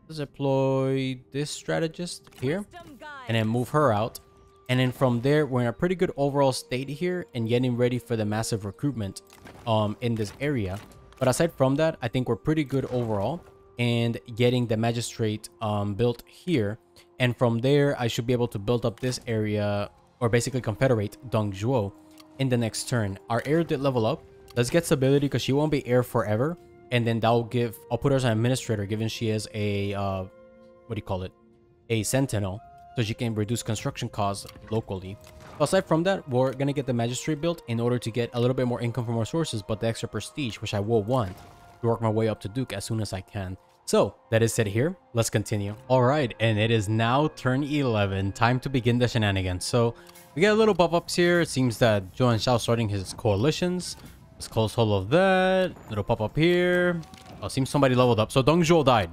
Let's deploy this strategist here. And then move her out. And then from there, we're in a pretty good overall state here and getting ready for the massive recruitment in this area. But aside from that, I think we're pretty good overall. And getting the magistrate built here. And from there, I should be able to build up this area, or basically confederate Dongzhuo in the next turn. Our heir did level up. Let's get stability because she won't be heir forever. And then I'll put her as an administrator, given she is a, what do you call it? A sentinel. So she can reduce construction costs locally. Aside from that, we're going to get the magistrate built in order to get a little bit more income from our sources, but the extra prestige, which I will want to work my way up to Duke as soon as I can. So that is it here. Let's continue. All right, and it is now turn 11. Time to begin the shenanigans. So we get a little pop-ups here. It seems that Zhou and Xiao starting his coalitions. Let's close all of that. Little pop-up here. Oh, seems somebody leveled up. So Dongzhuo died.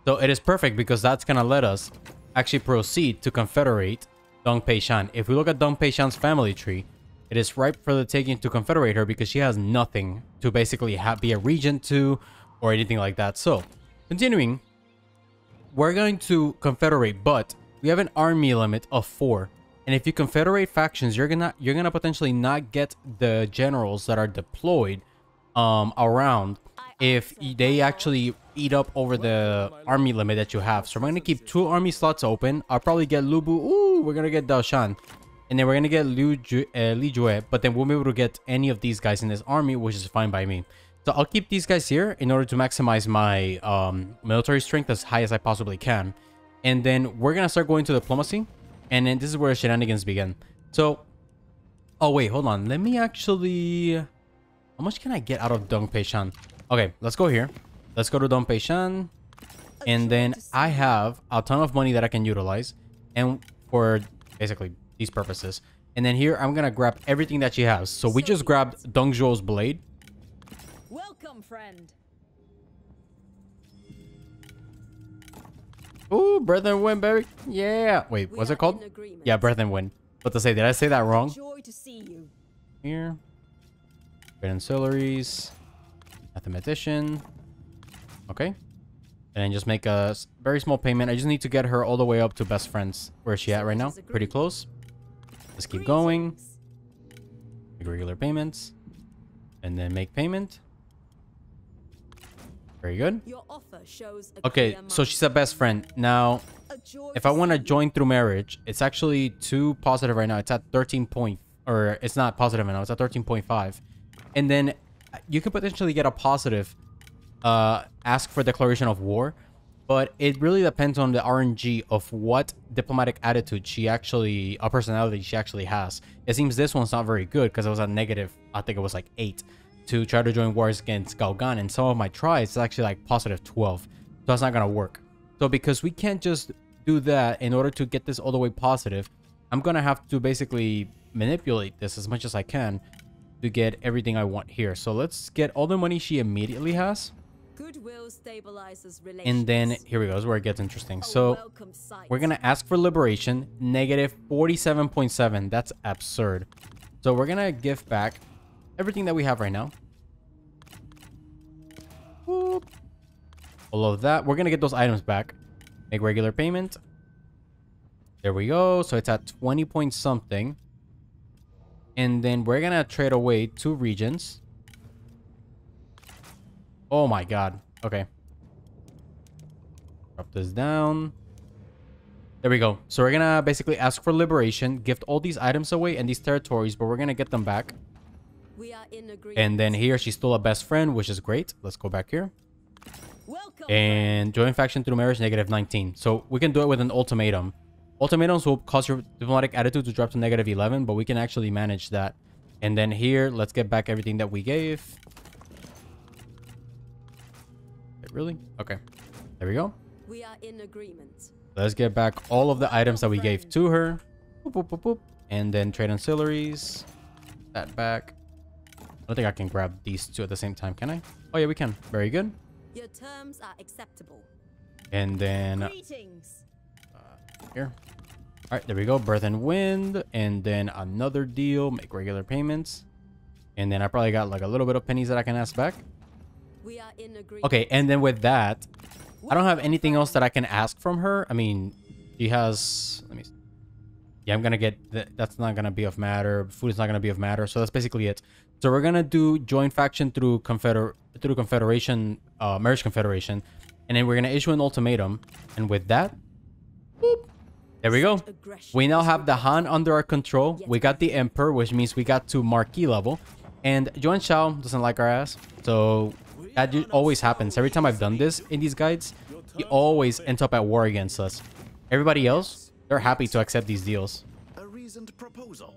So it is perfect because that's gonna let us actually proceed to confederate Dong Peishan. If we look at Dong Peishan's family tree, it is ripe for the taking to confederate her because she has nothing to basically be a regent to or anything like that. So continuing, we're going to confederate, but we have an army limit of 4. And if you confederate factions, you're gonna potentially not get the generals that are deployed around if they actually eat up over the army limit that you have. So we're going to keep 2 army slots open. I'll probably get Lubu. Ooh, we're going to get Daoshan. And then we're going to get Li Jue. But then we'll be able to get any of these guys in this army, which is fine by me. So I'll keep these guys here in order to maximize my military strength as high as I possibly can. And then we're going to start going to diplomacy. And then this is where shenanigans begin. So, oh wait, hold on. Let me actually... How much can I get out of Dong Peishan? Okay, let's go here. Let's go to Dong Peishan. And then I have a ton of money that I can utilize. And for basically these purposes. And then here, I'm going to grab everything that she has. So we just grabbed Dong Zhuo's blade. Welcome, friend. Ooh, Breath and Wind, baby. Yeah. Wait, what's it called? Yeah, Breath and Wind. What to say? Did I say that wrong? Joy to see you. Here. Great ancillaries. Mathematician. Okay. And then just make a very small payment. I just need to get her all the way up to best friends. Where is she at right now? Pretty close. Let's keep going. Make regular payments. And then make payment. Very good. Your offer shows a Okay, so she's a best friend. Now, if I want to join through marriage, it's actually too positive right now. It's at 13 point, or it's not positive now. It's at 13.5. And then you could potentially get a positive ask for declaration of war. But it really depends on the RNG of what diplomatic attitude she actually, a personality she actually has. It seems this one's not very good because it was a negative, I think it was like 8. To try to join wars against Gaogan, and some of my tries it's actually like positive 12, so that's not gonna work. So because we can't just do that in order to get this all the way positive, I'm gonna have to basically manipulate this as much as I can to get everything I want here. So let's get all the money she immediately has, goodwill stabilizes relations. and then here we go. This is where it gets interesting. So we're gonna ask for liberation, negative 47.7. That's absurd. So we're gonna give back everything that we have right now. Whoop. All of that. We're going to get those items back. Make regular payment. There we go. So it's at 20 point something. And then we're going to trade away 2 regions. Oh my god. Okay. Drop this down. There we go. So we're going to basically ask for liberation. Gift all these items away and these territories. But we're going to get them back. We are in agreement. And then here she's still a best friend, which is great. Let's go back here. Welcome, and join faction through marriage, negative 19. So we can do it with an ultimatum. Ultimatums will cause your diplomatic attitude to drop to negative 11, but we can actually manage that. And then here, let's get back everything that we gave. Really? Okay. There we go. We are in agreement. Let's get back all of the items that we gave to her. Boop, boop, boop, boop. And then trade ancillaries. That back. I don't think I can grab these 2 at the same time, can I? Oh, yeah, we can. Very good. Your terms are acceptable. And then... Greetings. Here. All right, there we go. Birth and Wind. And then another deal. Make regular payments. And then I probably got like a little bit of pennies that I can ask back. We are in agreement. Okay, and then with that, I don't have anything else that I can ask from her. I mean, she has... Let me see. Yeah, I'm gonna get that's not gonna be of matter. Food is not gonna be of matter. So that's basically it. So we're gonna do joint faction through Confederation, Marriage Confederation, and then we're gonna issue an ultimatum. And with that, boop, there we go. We now have the Han under our control. We got the Emperor, which means we got to Marquis level, and Yuan Shao doesn't like our ass. So that always happens. Every time I've done this in these guides, he always ends up at war against us. Everybody else, they're happy to accept these deals. A reasoned proposal.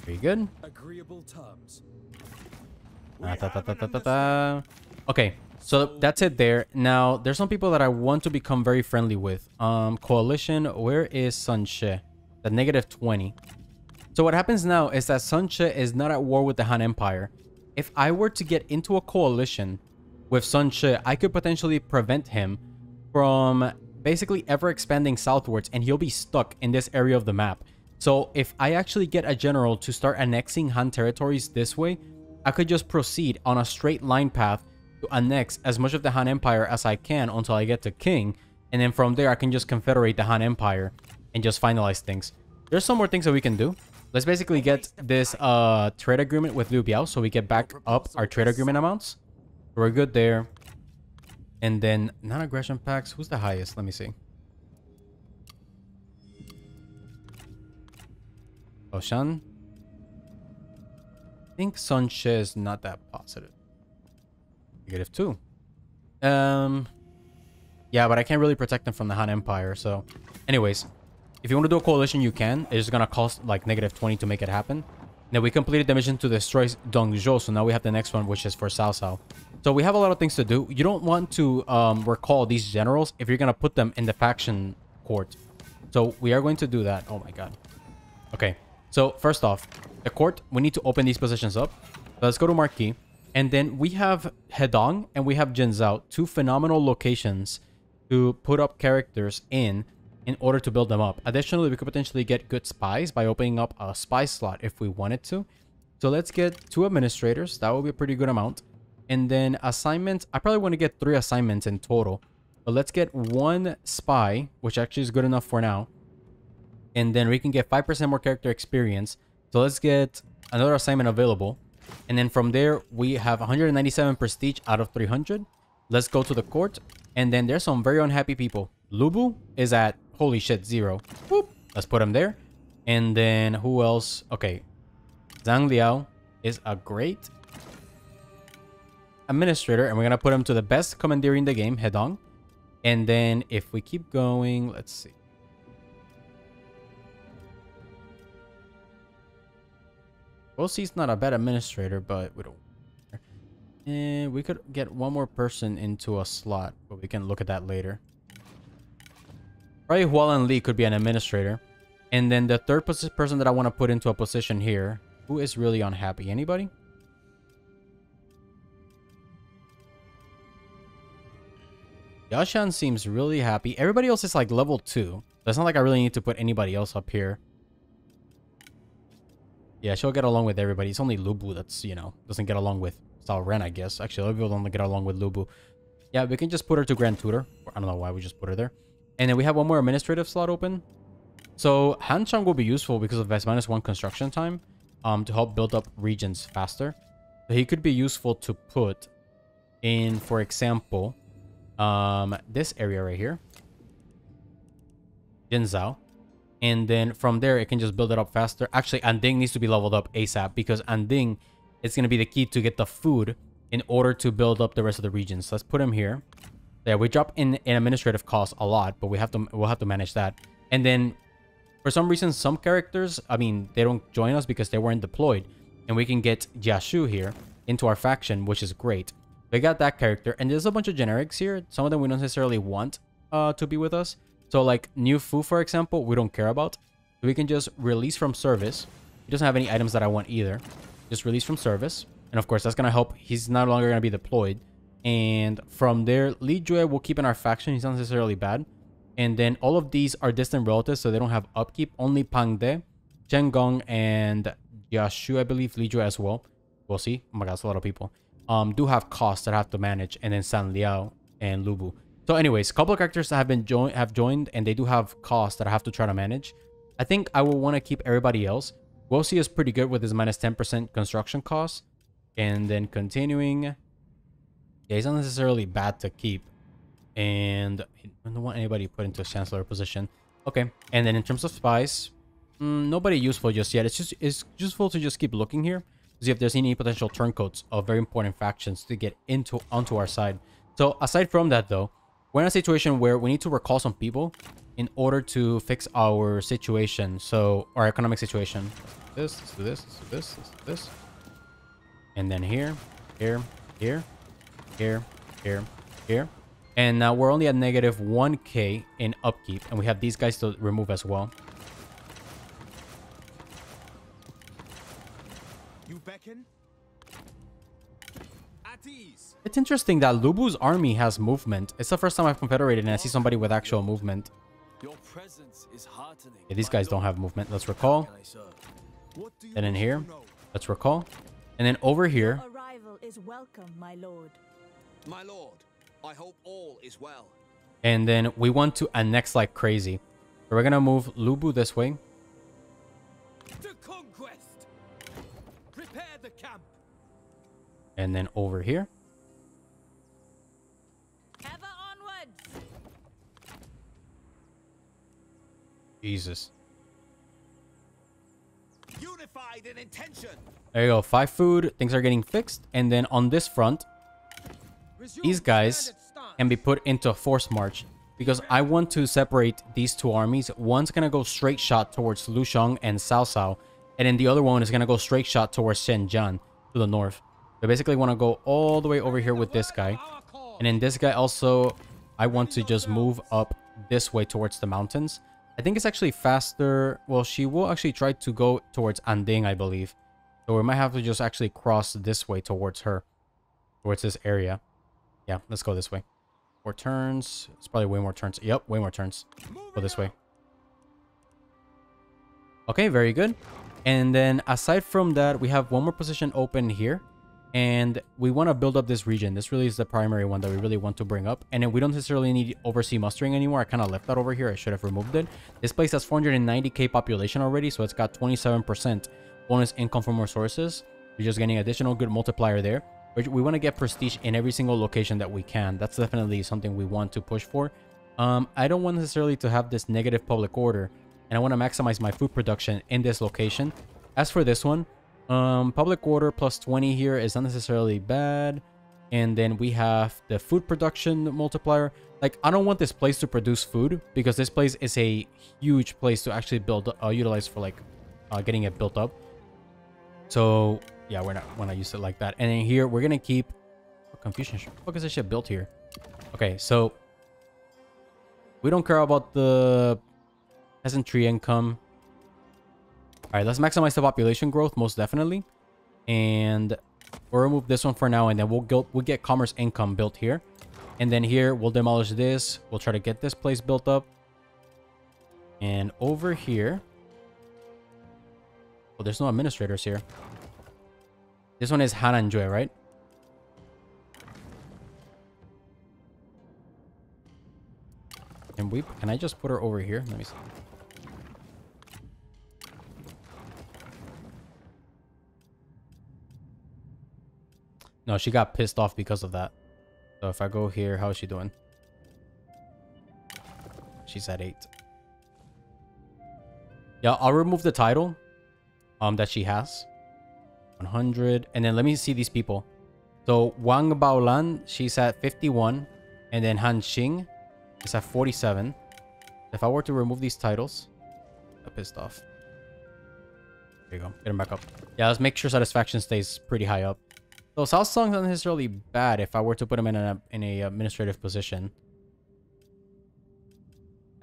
Very good. Agreeable terms. Okay, so that's it there. Now, there's some people that I want to become very friendly with. Coalition, where is Sun She? The negative 20. So what happens now is that Sun She is not at war with the Han Empire. If I were to get into a coalition with Sun She, I could potentially prevent him from basically ever expanding southwards, and he'll be stuck in this area of the map. So if I actually get a general to start annexing Han territories this way, I could just proceed on a straight line path to annex as much of the Han Empire as I can until I get to King. And then from there, I can just confederate the Han Empire and just finalize things. There's some more things that we can do. Let's basically get this trade agreement with Liu Biao so we get back up our trade agreement amounts. We're good there. And then non-aggression packs. Who's the highest? Let me see. Oshan. I think Sunche is not that positive. -2. Yeah, but I can't really protect them from the Han Empire. So, anyways, if you want to do a coalition, you can. It's just gonna cost like -20 to make it happen. Now we completed the mission to destroy Dongzhou, so now we have the next one, which is for Cao Cao. So we have a lot of things to do. You don't want to recall these generals if you're gonna put them in the faction court. So we are going to do that. Oh my god. Okay. So first off, the court, we need to open these positions up. So let's go to Marquis. And then we have Hedong and we have Jinzhou, two phenomenal locations to put up characters in order to build them up. Additionally, we could potentially get good spies by opening up a spy slot if we wanted to. So let's get 2 administrators. That will be a pretty good amount. And then assignments, I probably want to get 3 assignments in total. But let's get 1 spy, which actually is good enough for now. And then we can get 5% more character experience. So let's get another assignment available. And then from there, we have 197 prestige out of 300. Let's go to the court. And then there's some very unhappy people. Lubu is at, holy shit, 0. Whoop. Let's put him there. And then who else? Okay. Zhang Liao is a great administrator. And we're going to put him to the best commandeer in the game, Hedong. And then if we keep going, let's see. We'll see, he's not a bad administrator, but we don't. And we could get 1 more person into a slot, but we can look at that later. Probably Hualan Li could be an administrator. And then the third person that I want to put into a position here, who is really unhappy? Anybody? Yashan seems really happy. Everybody else is like level 2. So it's not like I really need to put anybody else up here. Yeah, she'll get along with everybody. It's only Lubu that's, you know, doesn't get along with Sao Ren, I guess. Actually, a lot of people don't get along with Lubu. Yeah, we can just put her to Grand Tutor. I don't know why we just put her there. And then we have 1 more administrative slot open. So Han Chang will be useful because of S-1 construction time to help build up regions faster. So he could be useful to put in, for example, this area right here. Jinzhou. And then from there, it can just build it up faster. Actually, Anding needs to be leveled up ASAP because Anding is going to be the key to get the food in order to build up the rest of the regions. So let's put him here. Yeah, we drop in administrative costs a lot, but we'll have to manage that. And then for some reason, some characters, I mean, they don't join us because they weren't deployed. And we can get Jiashu here into our faction, which is great. We got that character. And there's a bunch of generics here. Some of them we don't necessarily want to be with us. So like New Fu, for example, we don't care about. So we can just release from service. He doesn't have any items that I want either. Just release from service. And of course, that's going to help. He's no longer going to be deployed. And from there, Li Jue will keep in our faction. He's not necessarily bad. And then all of these are distant relatives, so they don't have upkeep. Only Pang De, Chen Gong, and Yashu, I believe, Li Jue as well. We'll see. Oh my god, that's a lot of people. Do have costs that I have to manage. And then San Liao and Lubu. So anyways, a couple of characters that have joined, and they do have costs that I have to try to manage. I think I will want to keep everybody else. We'll see is pretty good with his minus 10% construction costs. And then continuing. Yeah, he's not necessarily bad to keep. And I don't want anybody put into a chancellor position. Okay. And then in terms of spies, nobody useful just yet. It's useful to just keep looking here to see if there's any potential turncoats of very important factions to get onto our side. So aside from that, though, we're in a situation where we need to recall some people in order to fix our situation. So our economic situation. Let's do this. Let's do this. Let's do this. And then here. And now we're only at negative 1k in upkeep. And we have these guys to remove as well. You beckon? At ease. It's interesting that Lubu's army has movement. It's the first time I've confederated and I see somebody with actual movement. Your presence is heartening. Yeah, these guys don't have movement. Let's recall. And then here, let's recall. And then over here. Arrival is welcome, my lord. My lord, I hope all is well. And then we want to annex like crazy. So we're going to move Lubu this way. To conquest. Prepare the camp. And then over here. Have Jesus. Unified in intention. There you go. 5 food. Things are getting fixed. And then on this front, these guys can be put into a forced march. Because I want to separate these two armies. One's going to go straight shot towards Lusheng and Cao Cao. And then the other one is going to go straight shot towards Shenzhen to the north. So basically want to go all the way over here with this guy. And then this guy also, I want to just move up this way towards the mountains. I think it's actually faster. Well, she will actually try to go towards Anding, I believe. So we might have to just actually cross this way towards her. Towards this area. Yeah, let's go this way. 4 turns. It's probably way more turns. Yep, way more turns. Go this way. Okay, very good. And then aside from that, we have one more position open here. And we want to build up this region. This really is the primary one that we really want to bring up. And then we don't necessarily need overseas mustering anymore. I kind of left that over here. I should have removed it. This place has 490k population already. So it's got 27% bonus income from more sources. You're just getting additional good multiplier there. We want to get prestige in every single location that we can. That's definitely something we want to push for. I don't want necessarily to have this negative public order. And I want to maximize my food production in this location. As for this one, public order plus 20 here is not necessarily bad. And then we have the food production multiplier. Like, I don't want this place to produce food because this place is a huge place to actually build, utilize for like getting it built up. So yeah, we're not want to use it like that. And then here we're gonna keep confusion. What the fuck is this shit built here? Okay, so we don't care about the peasantry income. All right, let's maximize the population growth most definitely, and we'll remove this one for now. And then we'll get commerce income built here, and then here we'll demolish this. We'll try to get this place built up, and over here. Well, there's no administrators here. This one is Hananjue, right? Can I just put her over here? Let me see. No, she got pissed off because of that. So if I go here, how is she doing? She's at 8. Yeah, I'll remove the title that she has. 100. And then let me see these people. So Wang Baolan, she's at 51. And then Han Xing is at 47. If I were to remove these titles, I'm pissed off. There you go. Get him back up. Yeah, let's make sure satisfaction stays pretty high up. So Cao Song's not necessarily bad if I were to put him in a administrative position.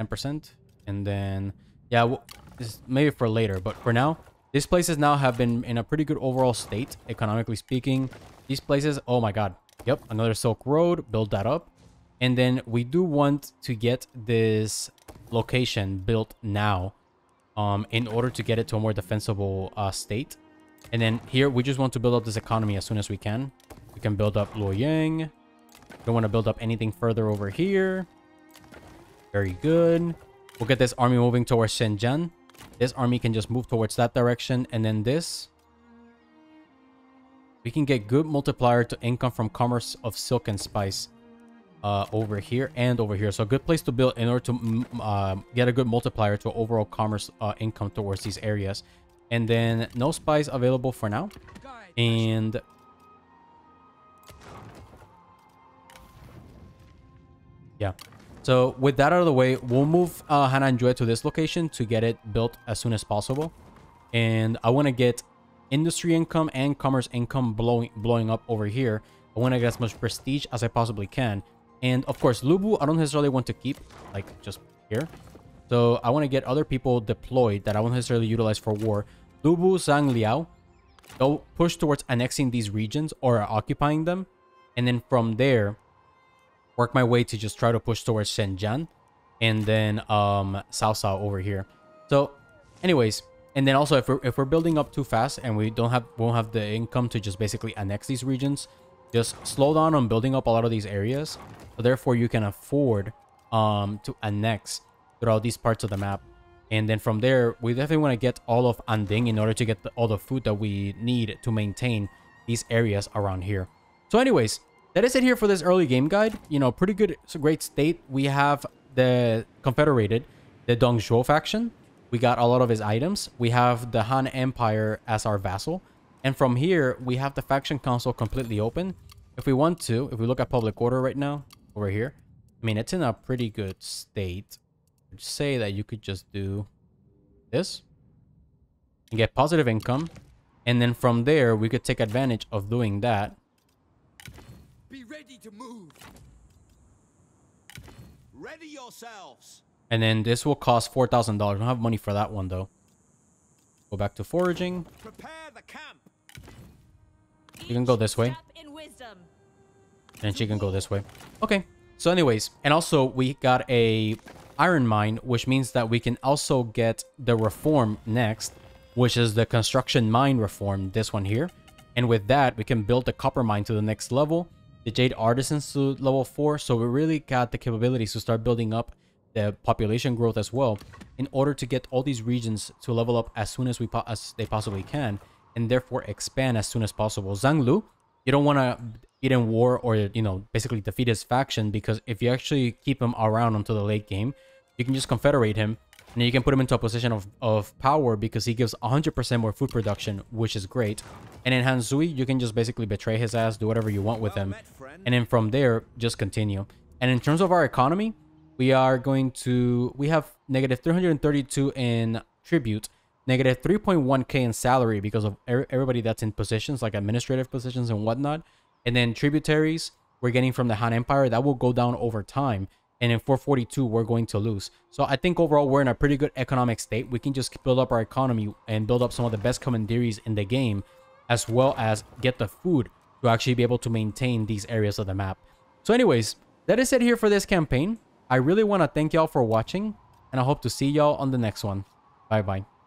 10%. And then, yeah, this is maybe for later. But for now, these places now have been in a pretty good overall state, economically speaking. These places, oh my god. Yep, another Silk Road. Build that up. And then we do want to get this location built now in order to get it to a more defensible state. And then here, we just want to build up this economy as soon as we can. We can build up Luoyang. Don't want to build up anything further over here. Very good. We'll get this army moving towards Shenzhen. This army can just move towards that direction. And then this. We can get good multiplier to income from commerce of silk and spice over here and over here. So a good place to build in order to get a good multiplier to overall commerce income towards these areas. And then no spies available for now. And yeah. So with that out of the way, we'll move Hananjue to this location to get it built as soon as possible. And I want to get industry income and commerce income blowing up over here. I want to get as much prestige as I possibly can. And of course, Lubu, I don't necessarily want to keep like just here. So I want to get other people deployed that I won't necessarily utilize for war. Lubu, Zhang Liao, they'll push towards annexing these regions or occupying them. And then from there, work my way to just try to push towards Shenzhen. And then Cao Cao over here. So anyways, and then also if we're building up too fast and we won't have the income to just basically annex these regions, just slow down on building up a lot of these areas. So therefore you can afford to annex throughout these parts of the map. And then from there, we definitely want to get all of Anding in order to get all the food that we need to maintain these areas around here. So anyways, that is it here for this early game guide. You know, pretty good, it's a great state. We have the Confederated the Dongzhuo faction. We got a lot of his items. We have the Han Empire as our vassal. And from here, we have the faction council completely open. If we want to, if we look at public order right now, over here, I mean, it's in a pretty good state. I'd say that you could just do this and get positive income. And then from there, we could take advantage of doing that. Be ready to move. Ready yourselves. And then this will cost $4,000. I don't have money for that one, though. Go back to foraging. Prepare the camp. You can go this way. And she can go this way. Okay. So anyways, and also we got a iron mine, which means that we can also get the reform next, which is the construction mine reform, this one here. And with that, we can build the copper mine to the next level, the Jade artisans to level 4. So we really got the capabilities to start building up the population growth as well, in order to get all these regions to level up as soon as they possibly can, and therefore expand as soon as possible. Zhang Lu, you don't want to get in war or, you know, basically defeat his faction, because if you actually keep him around until the late game, you can just confederate him, and then you can put him into a position of power, because he gives 100% more food production, which is great. And in Han Sui, you can just basically betray his ass, do whatever you want with him, and then from there, just continue. And in terms of our economy, we are going to, we have negative 332 in tribute, negative 3.1k in salary because of everybody that's in positions like administrative positions and whatnot. And then tributaries we're getting from the Han Empire, that will go down over time. And in 442, we're going to lose. So I think overall, we're in a pretty good economic state. We can just build up our economy and build up some of the best commanderies in the game, as well as get the food to actually be able to maintain these areas of the map. So anyways, that is it here for this campaign. I really want to thank y'all for watching, and I hope to see y'all on the next one. Bye bye.